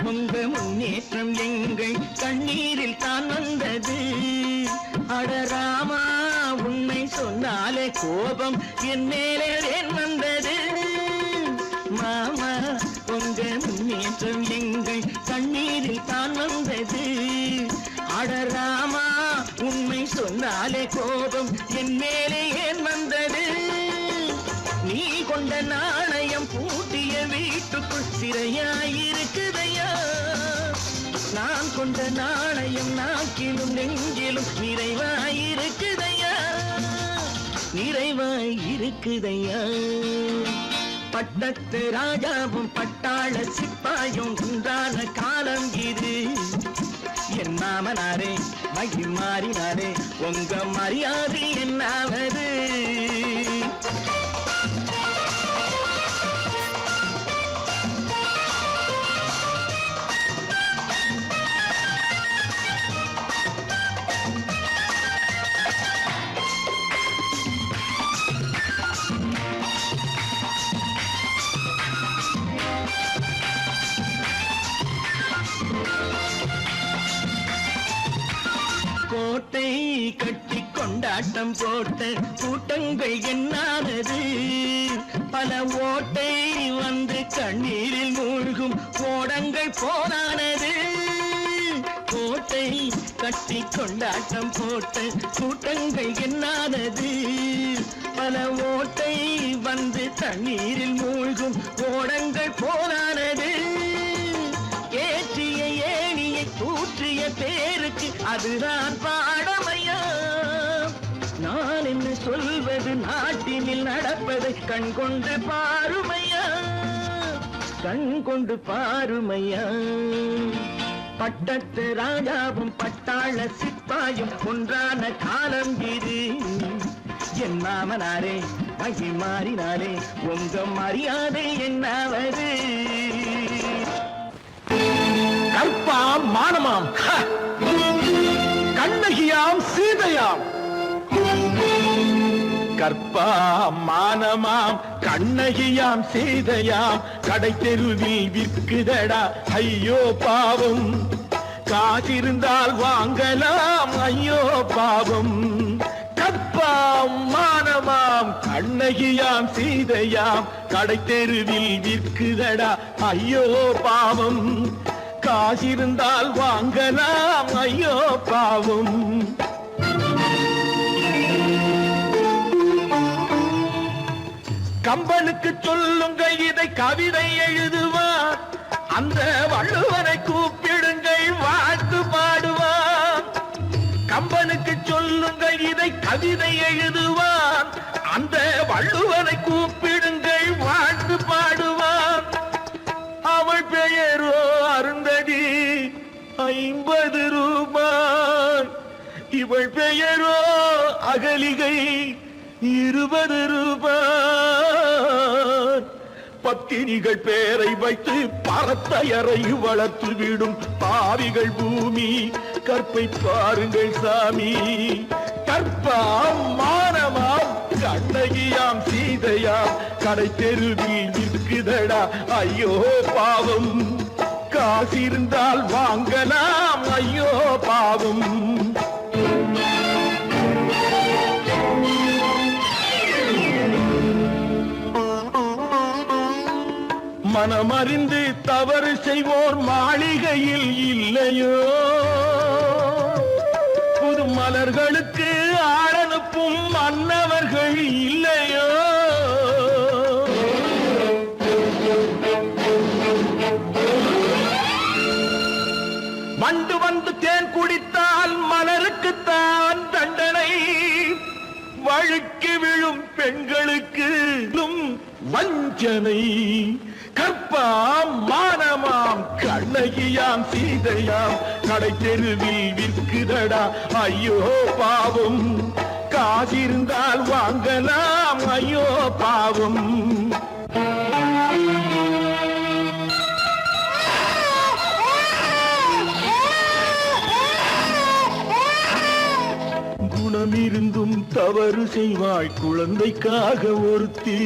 உங்க முன்னேற்றம் எங்கள் கண்ணீரில் தான் வந்தது அடராமா உண்மை சொன்னாலே கோபம் என் மேலே வந்தது மாமா உங்க முன்னேற்றம் எங்கள் கண்ணீரில் தான் வந்தது அடராமா உண்மை சொன்னாலே கோபம் என் மேலே ஏன் வந்தது நீ கொண்ட நாணயம் பூட்டிய வீட்டுக்குள் சிறையாயிருக்குதையா நான் கொண்ட நாணயம் நாக்கிலும் நெஞ்சிலும் நிறைவாயிருக்குதையா நிறைவாயிருக்குதையா பட்டத்து ராஜாவும் பட்டாள சிப்பாயும் ஒன்றான காலம் இது என் மாமனாரே வழி மாறினாரே உங்க மரியாதை என்னாவது கோட்டை கட்டி கொண்டாட்டம் போட்ட கூட்டங்கள் என்னானது பல ஓட்டை வந்து கண்ணீரில் மூழ்கும் ஓடங்கள் போனானது கோட்டை கட்டி கொண்டாட்டம் போட்ட கூட்டங்கள் என்னானது பல ஓட்டை வந்து தண்ணீரில் மூழ்கும் ஓடங்கள் போனானது ஏற்றிய ஏணியை தூற்றிய பேருக்கு அதுதான் பாடமையா நான் என்ன சொல்வது நாட்டினில் நடப்பதை கண் கொண்டு பாருமையா கண் கொண்டு பாருமையா பட்டத்து ராஜாவும் பட்டாள சிப்பாயும் ஒன்றான காலம் இது என் மாமனாரே கை மாறினாலே உங்க மரியாதை என்னாவது? கற்பாம் மானமாம் கண்ணகியாம் சீதையாம். கற்பாம் மானமாம் கண்ணகியாம் சீதையாம் கடை தெருவில் விற்குதடா ஐயோ பாவம். காசிருந்தால் வாங்கலாம் ஐயோ பாவம். கற்பாம் மானமாம் கண்ணகியாம் சீதையாம் கடை தெருவில் விற்குதடா ஐயோ பாவம். காசிருந்தால் வாங்கலாம் ஐயோ பாவம். கம்பனுக்கு சொல்லுங்கள் இதை கவிதை எழுதுவார். அந்த வள்ளுவனை கூப்பிடுங்கள் வாழ்த்து பாடுவார். கம்பனுக்கு சொல்லுங்கள் இதை கவிதை எழுதுவார். அந்த வள்ளுவனை கூப்பிடுங்கள் வாழ்த்து பாடுவார். அவள் பெயரோ அருந்ததி 50 ரூபாய். இவள் பெயரோ அகலிகை 20 ரூபாய். பத்தினிகள் பேரை வைத்து பரத்தையரை வளர்த்து விடும் பாவிகள் பூமி. கற்பை பாருங்கள் சாமி. கற்பாம் மானமாம் கண்ணகியாம் சீதையாம் கடை தெருவில் விற்குதடா ஐயோ பாவம். காசிருந்தால் வாங்கலாம் ஐயோ பாவம். மனமறிந்து தவறு செய்வோர் மாளிகையில் இல்லையோ? புது மலர்களுக்கு ஆளனுப்பும் மன்னவர்கள் இல்லையோ? வண்டு வந்து தேன் குடித்தால் மலருக்குத்தான் தண்டனை. வழுக்கி விழும் பெண்களுக்கு வஞ்சனை. கற்பாம் மானமாம் கண்ணகியாம் சீதையாம் கடை தெருவில் விற்குதடா ஐயோ பாவம். காசிருந்தால் வாங்கலாம் ஐயோ பாவம். குணமிருந்தும் தவறு செய்வாய் குழந்தைக்காக ஒருத்தி.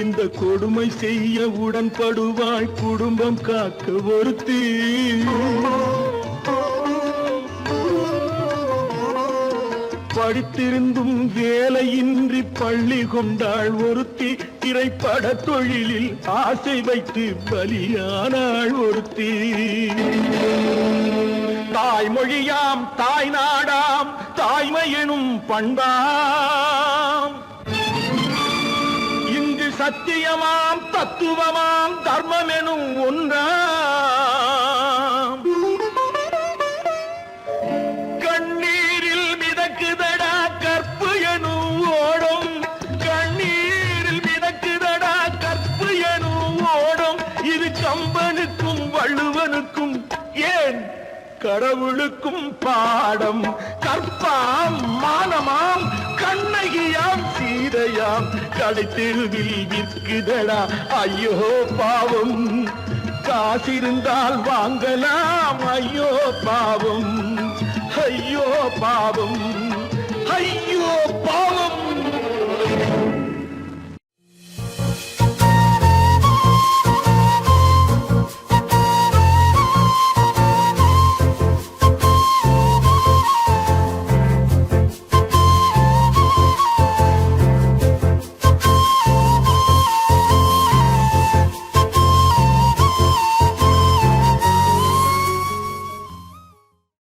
இந்த கொடுமை செய்ய உடன்படுவாய் குடும்பம் காக்க ஒருத்தி. படித்திருந்தும் வேலையின்றி பள்ளி கொண்டாள் ஒருத்தி. திரைப்பட தொழிலில் ஆசை வைத்து பலியானாள் ஒருத்தி. தாய்மொழியாம் தாய் நாடாம் தாய்மை எனும் பண்பாம். சத்தியமாம் தத்துவமாம் தர்மம் எனும் ஒன்றாம். கண்ணீரில் மிதக்குதடா கற்பு எனும் ஓடும். கண்ணீரில் மிதக்குதடா கற்பு எனும் ஓடும். இது கம்பனுக்கும் வள்ளுவனுக்கும் ஏன் கடவுளுக்கும் பாடம். கற்பாம் மானமாம் கண்ணகியாம் சீதையாம் கடை தெருவில் விற்குதடா ஐயோ பாவம். காசிருந்தால் வாங்கலாம் ஐயோ பாவம். ஐயோ பாவம். ஐயோ